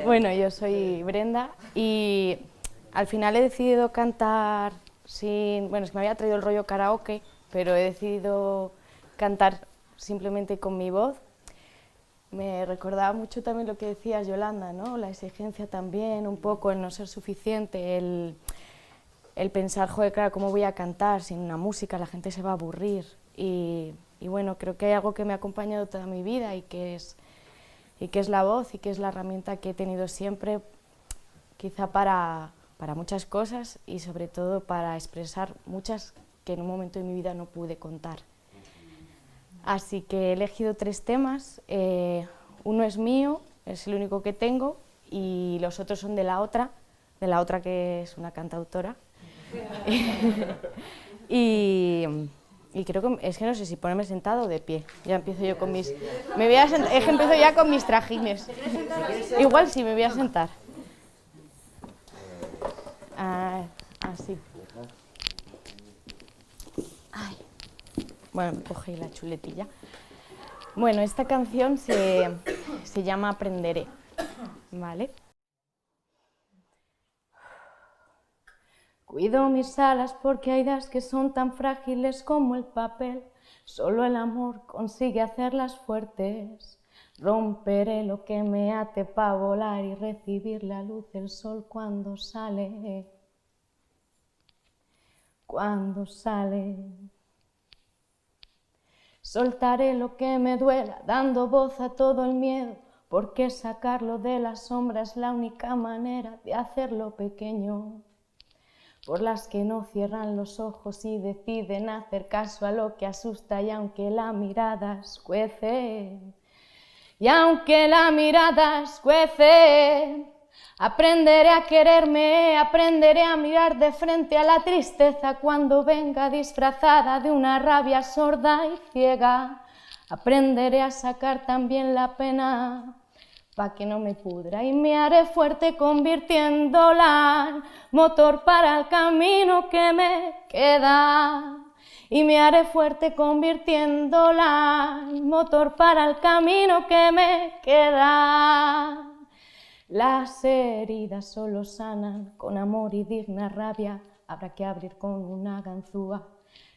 Bueno, yo soy Brenda y al final he decidido cantar sin... Bueno, es que me había traído el rollo karaoke, pero he decidido cantar simplemente con mi voz. Me recordaba mucho también lo que decías, Yolanda, ¿no? La exigencia también, un poco el no ser suficiente, el pensar, joder, claro, ¿cómo voy a cantar sin una música? La gente se va a aburrir. Y bueno, creo que hay algo que me ha acompañado toda mi vida y que es la voz y que es la herramienta que he tenido siempre, quizá para muchas cosas y sobre todo para expresar muchas que en un momento de mi vida no pude contar. Así que he elegido 3 temas, uno es mío, es el único que tengo, y los otros son de la otra que es una cantautora. y creo que, es que no sé si ponerme sentado o de pie, ya empiezo yo con mis... es que empiezo ya con mis trajines. Igual sí, me voy a sentar. Así. Ay. Bueno, me cogí la chuletilla. Bueno, esta canción se llama Aprenderé, ¿vale? Cuido mis alas porque hay das que son tan frágiles como el papel. Solo el amor consigue hacerlas fuertes. Romperé lo que me ate para volar y recibir la luz del sol cuando sale. Cuando sale. Soltaré lo que me duela, dando voz a todo el miedo, porque sacarlo de la sombra es la única manera de hacerlo pequeño. Por las que no cierran los ojos y deciden hacer caso a lo que asusta, y aunque la mirada escuece, aprenderé a quererme, aprenderé a mirar de frente a la tristeza cuando venga disfrazada de una rabia sorda y ciega. Aprenderé a sacar también la pena pa' que no me pudra, y me haré fuerte convirtiéndola en motor para el camino que me queda. Y me haré fuerte convirtiéndola en motor para el camino que me queda. Las heridas solo sanan con amor y digna rabia. Habrá que abrir con una ganzúa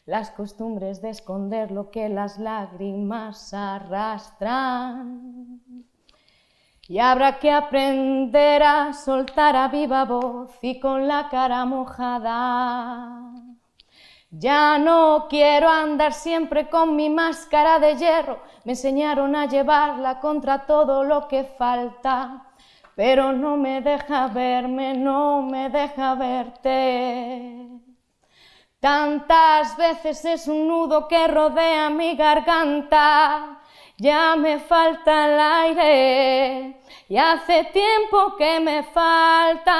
las costumbres de esconder lo que las lágrimas arrastran. Y habrá que aprender a soltar a viva voz y con la cara mojada. Ya no quiero andar siempre con mi máscara de hierro. Me enseñaron a llevarla contra todo lo que falta, pero no me deja verme, no me deja verte. Tantas veces es un nudo que rodea mi garganta. Ya me falta el aire y hace tiempo que me falta.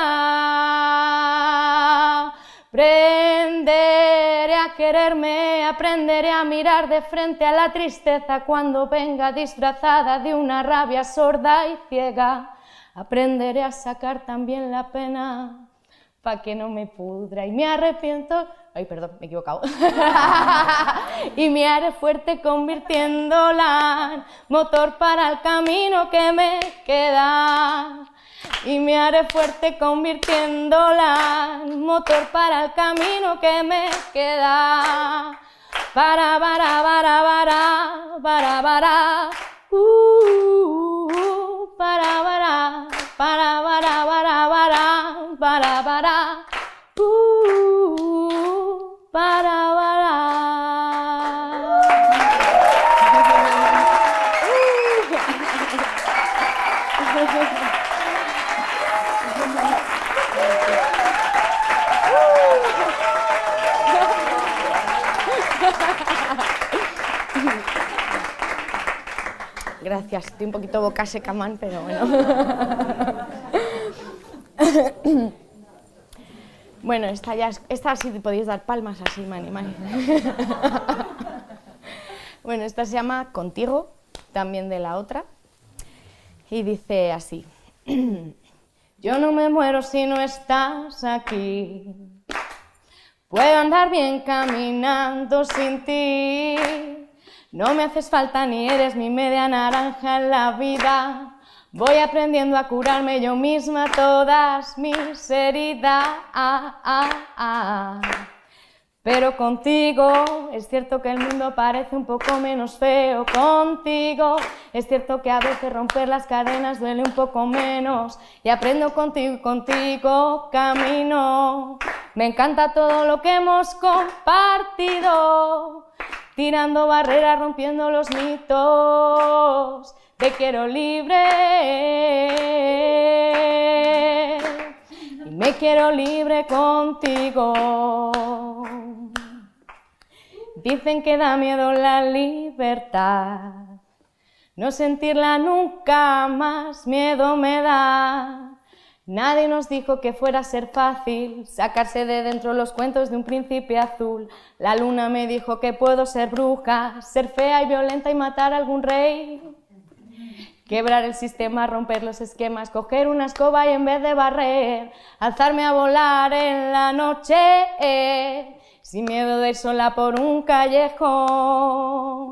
Aprenderé a quererme, aprenderé a mirar de frente a la tristeza cuando venga disfrazada de una rabia sorda y ciega. Aprenderé a sacar también la pena pa' que no me pudra y me arrepiento. Ay, perdón, me he equivocado. Y me haré fuerte convirtiéndola en motor para el camino que me queda. Y me haré fuerte convirtiéndola en motor para el camino que me queda. Para, para, para, para, para, para. Para, para, para, para, para, para, para, para. Para, Gracias, estoy un poquito boca seca, man, pero bueno. Bueno, esta sí podéis dar palmas así, mani. Bueno, esta se llama Contigo, también de la otra, y dice así. Yo no me muero si no estás aquí, puedo andar bien caminando sin ti. No me haces falta ni eres mi media naranja en la vida. Voy aprendiendo a curarme yo misma todas mis heridas. Pero contigo es cierto que el mundo parece un poco menos feo. Contigo es cierto que a veces romper las cadenas duele un poco menos. Y aprendo contigo, contigo camino. Me encanta todo lo que hemos compartido, tirando barreras, rompiendo los mitos. Te quiero libre y me quiero libre contigo. Dicen que da miedo la libertad, no sentirla nunca más, miedo me da. Nadie nos dijo que fuera a ser fácil sacarse de dentro los cuentos de un príncipe azul. La luna me dijo que puedo ser bruja, ser fea y violenta y matar a algún rey. Quebrar el sistema, romper los esquemas, coger una escoba y en vez de barrer, alzarme a volar en la noche, sin miedo de ir sola por un callejón,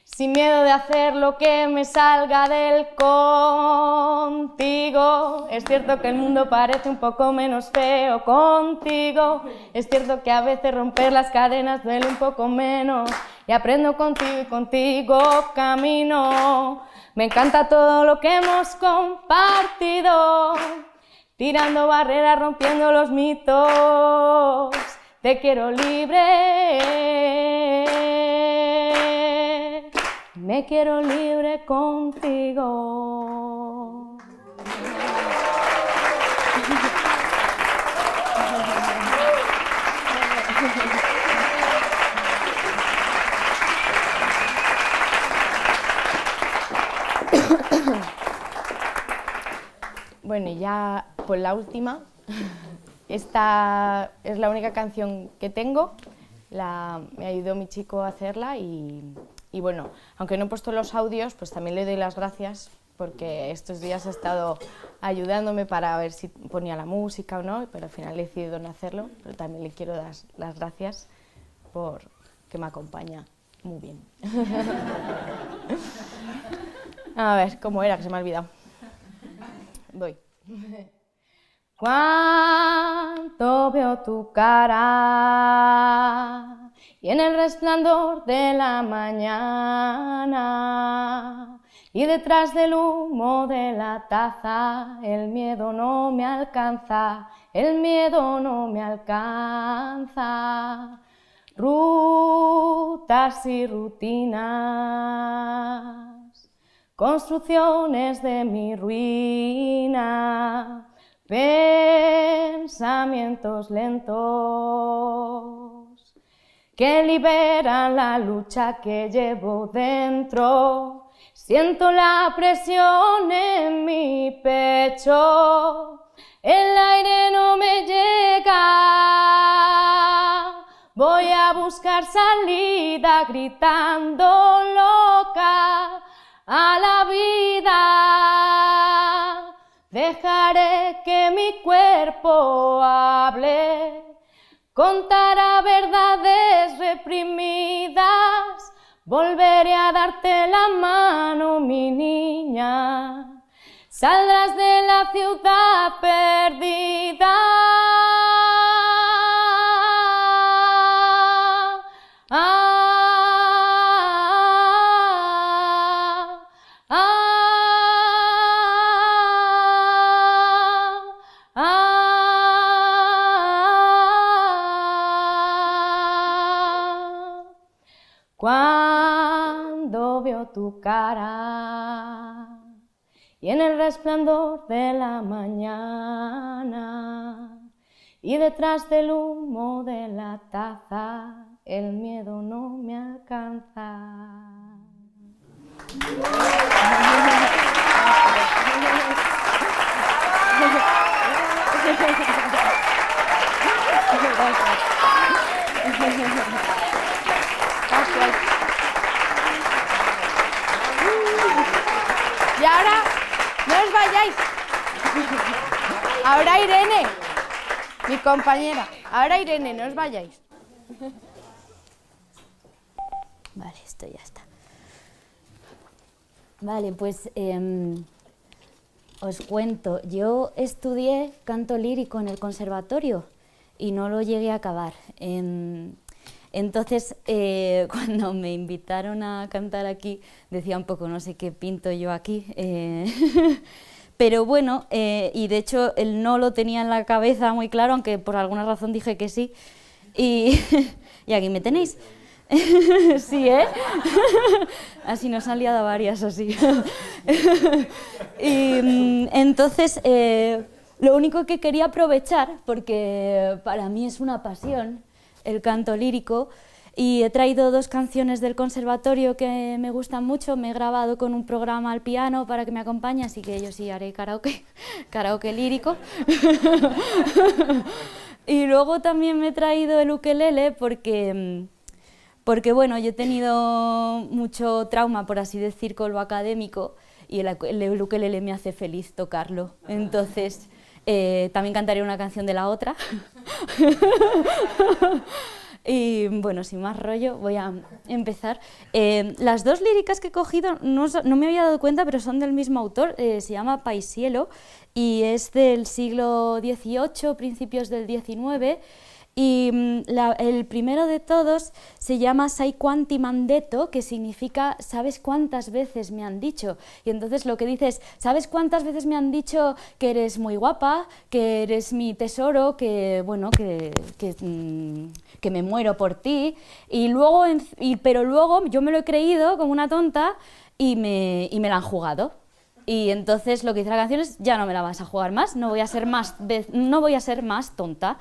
sin miedo de hacer lo que me salga del contigo. Es cierto que el mundo parece un poco menos feo contigo, es cierto que a veces romper las cadenas duele un poco menos, y aprendo contigo y contigo camino. Me encanta todo lo que hemos compartido, tirando barreras, rompiendo los mitos. Te quiero libre, me quiero libre contigo. Bueno, y ya pues la última. Esta es la única canción que tengo, me ayudó mi chico a hacerla y bueno, aunque no he puesto los audios, pues también le doy las gracias porque estos días ha estado ayudándome para ver si ponía la música o no, pero al final he decidido no hacerlo, pero también le quiero dar las gracias por que me acompaña muy bien. A ver, ¿cómo era? Que se me ha olvidado. Voy. Cuánto veo tu cara y en el resplandor de la mañana y detrás del humo de la taza el miedo no me alcanza, el miedo no me alcanza. Rutas y rutinas, construcciones de mi ruina, pensamientos lentos que liberan la lucha que llevo dentro. Siento la presión en mi pecho, el aire no me llega. Voy a buscar salida gritando loca a la vida. Dejaré que mi cuerpo hable, contará verdades reprimidas, volveré a darte la mano, mi niña, saldrás de la ciudad perdida. Cuando veo tu cara y en el resplandor de la mañana y detrás del humo de la taza el miedo no me alcanza. Y ahora, no os vayáis. Ahora Irene, mi compañera. Ahora Irene, no os vayáis. Vale, esto ya está. Vale, pues os cuento. Yo estudié canto lírico en el conservatorio y no lo llegué a acabar. Entonces, cuando me invitaron a cantar aquí, decía un poco, no sé qué pinto yo aquí, Pero bueno, y de hecho él no lo tenía en la cabeza muy claro, aunque por alguna razón dije que sí. Y, y aquí me tenéis. Sí, ¿eh? Así nos han liado varias así. Y entonces, lo único que quería aprovechar, porque para mí es una pasión el canto lírico, y he traído 2 canciones del conservatorio que me gustan mucho. Me he grabado con un programa al piano para que me acompañe, así que yo sí haré karaoke lírico. Y luego también me he traído el ukelele porque bueno, yo he tenido mucho trauma, por así decir, con lo académico, y el ukelele me hace feliz tocarlo. Entonces, también cantaré una canción de la otra. Y bueno, sin más rollo, voy a empezar. Las 2 líricas que he cogido, no me había dado cuenta, pero son del mismo autor. Se llama Paisiello y es del siglo XVIII, principios del XIX. Y el primero de todos se llama Sai quanti m'han detto, que significa ¿sabes cuántas veces me han dicho? Y entonces lo que dice es ¿sabes cuántas veces me han dicho que eres muy guapa, que eres mi tesoro, que bueno, que me muero por ti? Pero luego yo me lo he creído como una tonta y me la han jugado. Y entonces lo que dice la canción es ya no me la vas a jugar más, no voy a ser más tonta.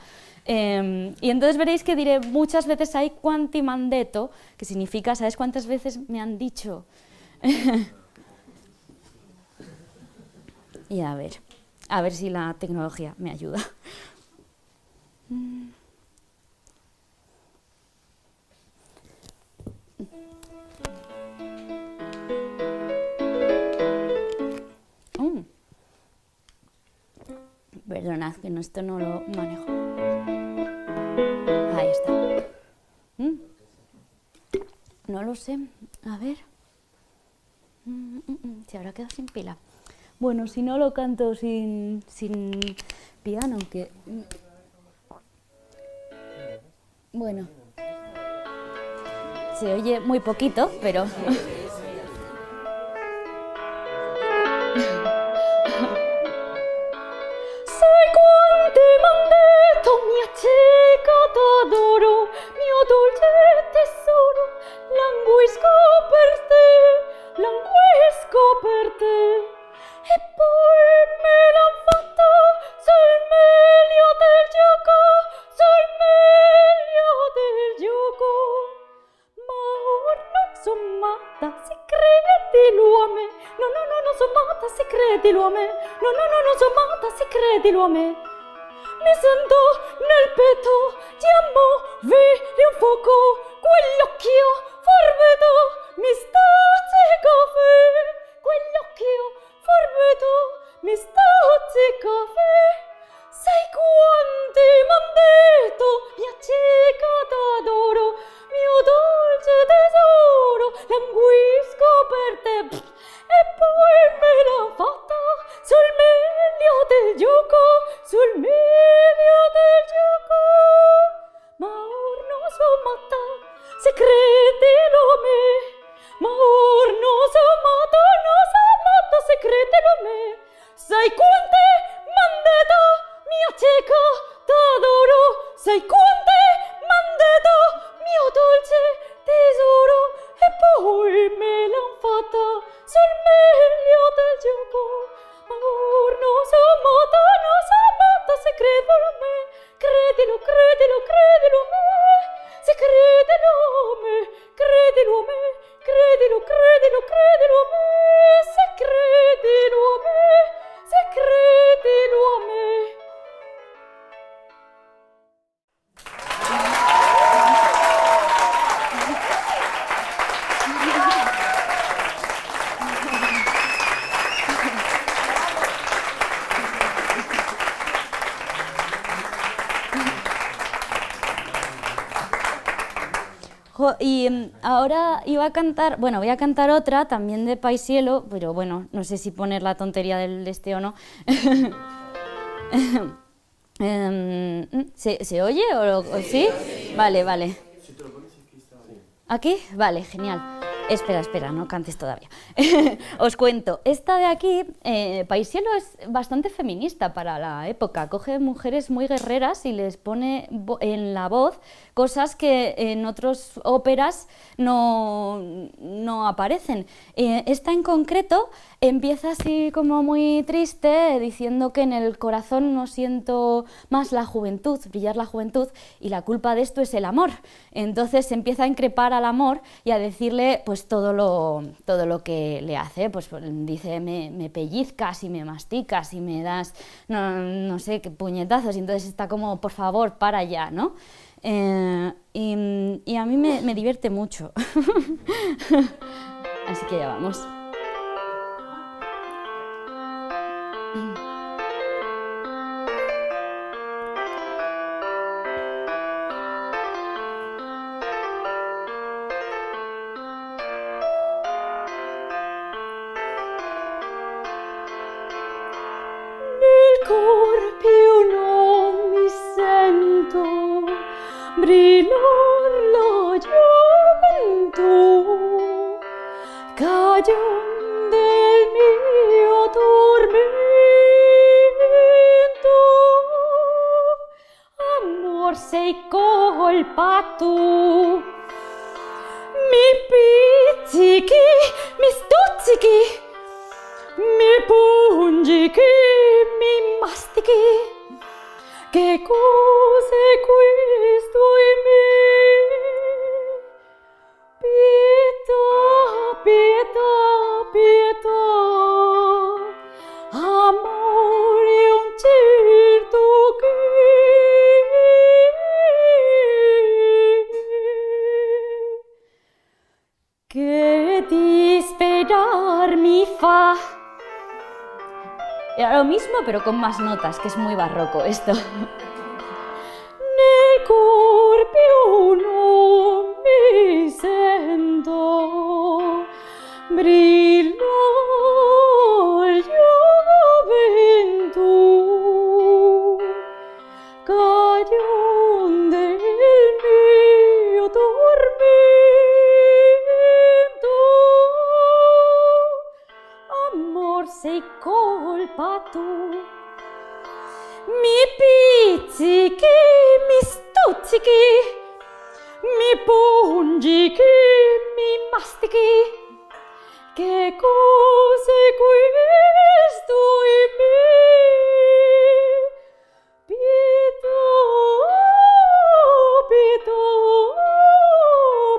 Y entonces veréis que diré muchas veces sai quanti m'han detto, que significa ¿sabes cuántas veces me han dicho? Y a ver si la tecnología me ayuda. Perdonad, que esto no lo manejo. Ahí está. No lo sé. A ver. Se habrá quedado sin pila. Bueno, si no lo canto sin piano, aunque... Bueno. Se oye muy poquito, pero... Sai quanti m'han detto mia cieca t'adoro, mio dolce tesoro, languisco per te, e poi me l'han fatta sul meglio del gioco, ma ora non son matta, se credilo a me, no, non son matta, se credilo a me, no, non son matta, se credilo a me. Mi sento nel petto, ti amo, vedi un fuoco, quell'occhio forbido mi stuzzica fe, quell'occhio forbido mi stuzzica fe. Sai quanti m'han detto, mia cieca t'adoro, mio dolce tesoro, languisco per te, e poi me l'han fatta sul meglio del gioco, ma or non son matta, se credilo a me, ma or non son matta, se credilo a me. Sai quante m'han detto, mia cieca t'adoro, sai quante m'han detto, mio dolce tesoro, e poi me l'han fatta sul meglio del gioco, ma or non son matta, se credilo a me, credilo a me, se credilo a me, credilo a me, credilo a me, se credilo a me, se credilo a me. Y ahora voy a cantar otra también de Paisiello, pero bueno, no sé si poner la tontería del este o no. ¿Se oye o sí? Vale. ¿Aquí? Vale, genial. Espera, no cantes todavía. Os cuento, esta de aquí, Paisiello es bastante feminista para la época. Coge mujeres muy guerreras y les pone en la voz cosas que en otras óperas no aparecen. Esta en concreto empieza así como muy triste, diciendo que en el corazón no siento más la juventud, brillar la juventud, y la culpa de esto es el amor. Entonces empieza a increpar al amor y a decirle pues todo lo que le hace. Pues dice, me pellizcas y me masticas y me das no sé qué puñetazos, y entonces está como, por favor, para ya, ¿no? Y a mí me divierte mucho. Así que ya vamos. Nel cor più non mi sento brillar la gioventù, cagion del mio tormento. Amor, sei colpa tu, mi pizzichi, mi stuzzichi, mi pungichi, mi mastichi. Che cos'è questo in me? Pietà, pietà, pietà, amore un certo che dispedar mi fa. Era lo mismo, pero con más notas, que es muy barroco esto. Nel cor più non mi sento brillar gioventù, cagion del mio tormento. Amor, sei colpa tu, mi pizzichi, mi stuzzichi, mi pungichi, mi mastichi. Che cos'è questo in me? Pietà, pietà,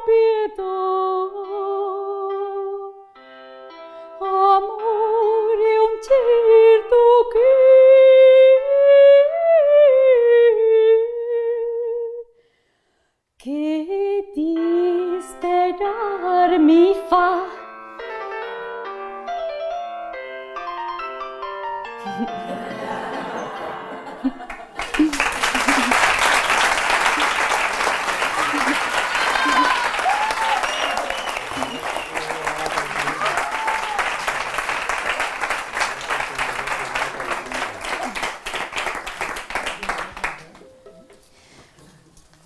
pietà, amore un certo che dispedar mi fa.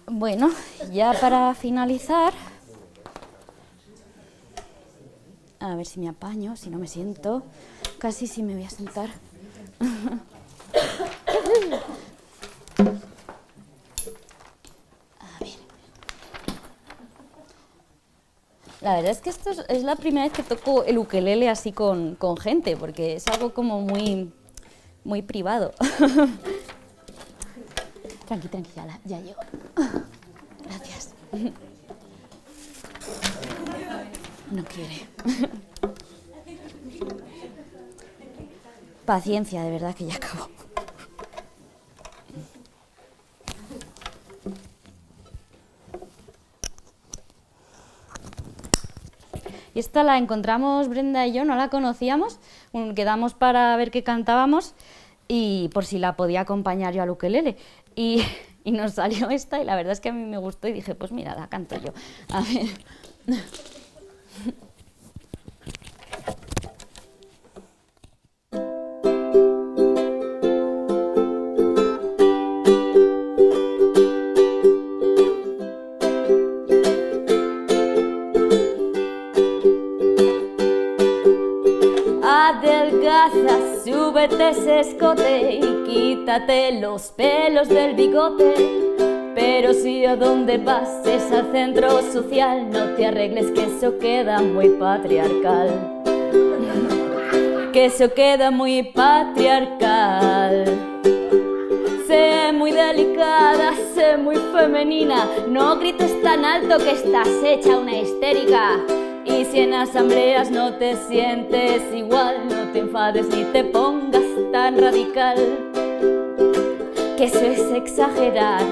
Bueno, ya para finalizar, a ver si me apaño, si no me siento, casi sí me voy a sentar. A ver. La verdad es que esto es la primera vez que toco el ukelele así con gente, porque es algo como muy privado. Tranqui, ya llego. Gracias. No quiere. Paciencia, de verdad que ya acabo. Y esta la encontramos Brenda y yo, no la conocíamos, quedamos para ver qué cantábamos y por si la podía acompañar yo al ukelele. Y nos salió esta y la verdad es que a mí me gustó y dije, pues mira, la canto yo. A ver. adelgaza, súbete ese escote y quítate los pelos del bigote. Pero si a donde vas es al centro social, no te arregles que eso queda muy patriarcal. Que eso queda muy patriarcal. Sé muy delicada, sé muy femenina, no grites tan alto que estás hecha una histérica. Y si en asambleas no te sientes igual, no te enfades ni te pongas tan radical, que eso es exagerar.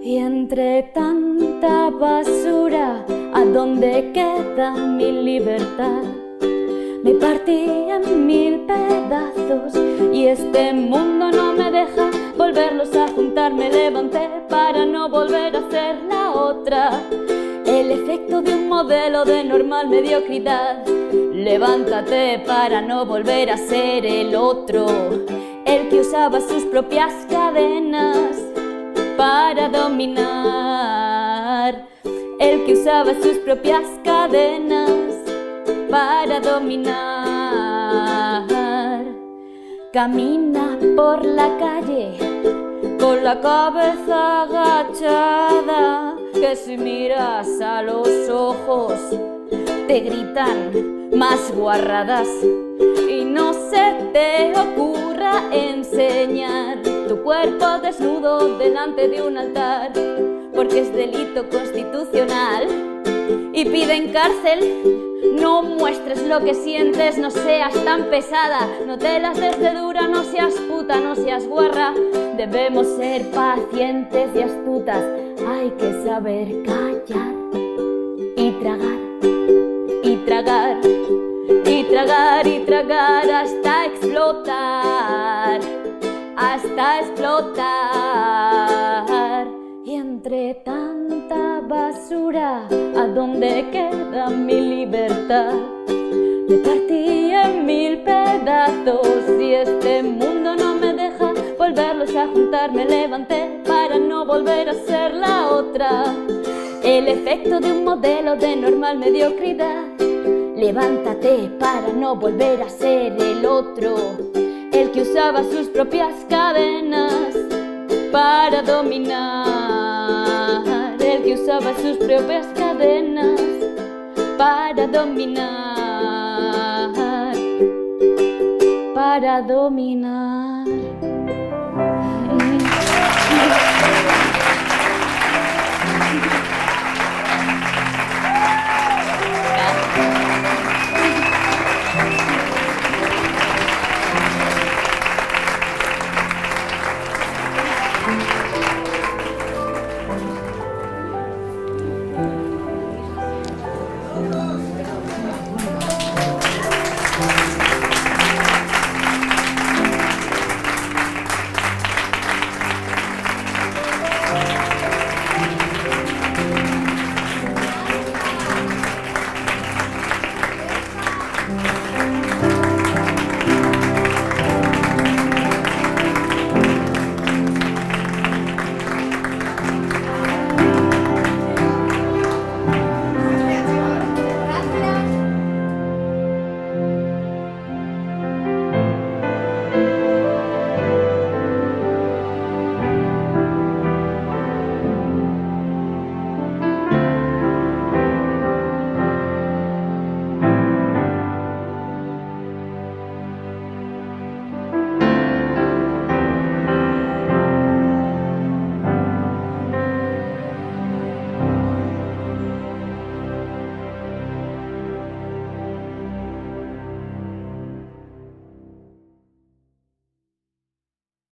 Y entre tanta basura, ¿a dónde queda mi libertad? Me partí en 1000 pedazos y este mundo no me deja volverlos a juntar. Me levanté para no volver a ser la otra. El efecto de un modelo de normal mediocridad. Levántate para no volver a ser el otro, el que usaba sus propias cadenas para dominar. El que usaba sus propias cadenas para dominar. Camina por la calle con la cabeza agachada, que si miras a los ojos te gritan más guarradas. Y no se te ocurra enseñar tu cuerpo desnudo delante de un altar, porque es delito constitucional y piden cárcel. No muestres lo que sientes, no seas tan pesada, no te las des de dura, no seas puta, no seas guarra. Debemos ser pacientes y astutas, hay que saber callar y tragar, y tragar, y tragar, y tragar hasta explotar, hasta explotar. Y entre tanta basura, ¿a dónde queda mi libertad? Me partí en 1000 pedazos y este mundo no me deja volverlos a juntar. Me levanté para no volver a ser la otra. El efecto de un modelo de normal mediocridad. Levántate para no volver a ser el otro, el que usaba sus propias cadenas para dominar. El que usaba sus propias cadenas para dominar. Para dominar.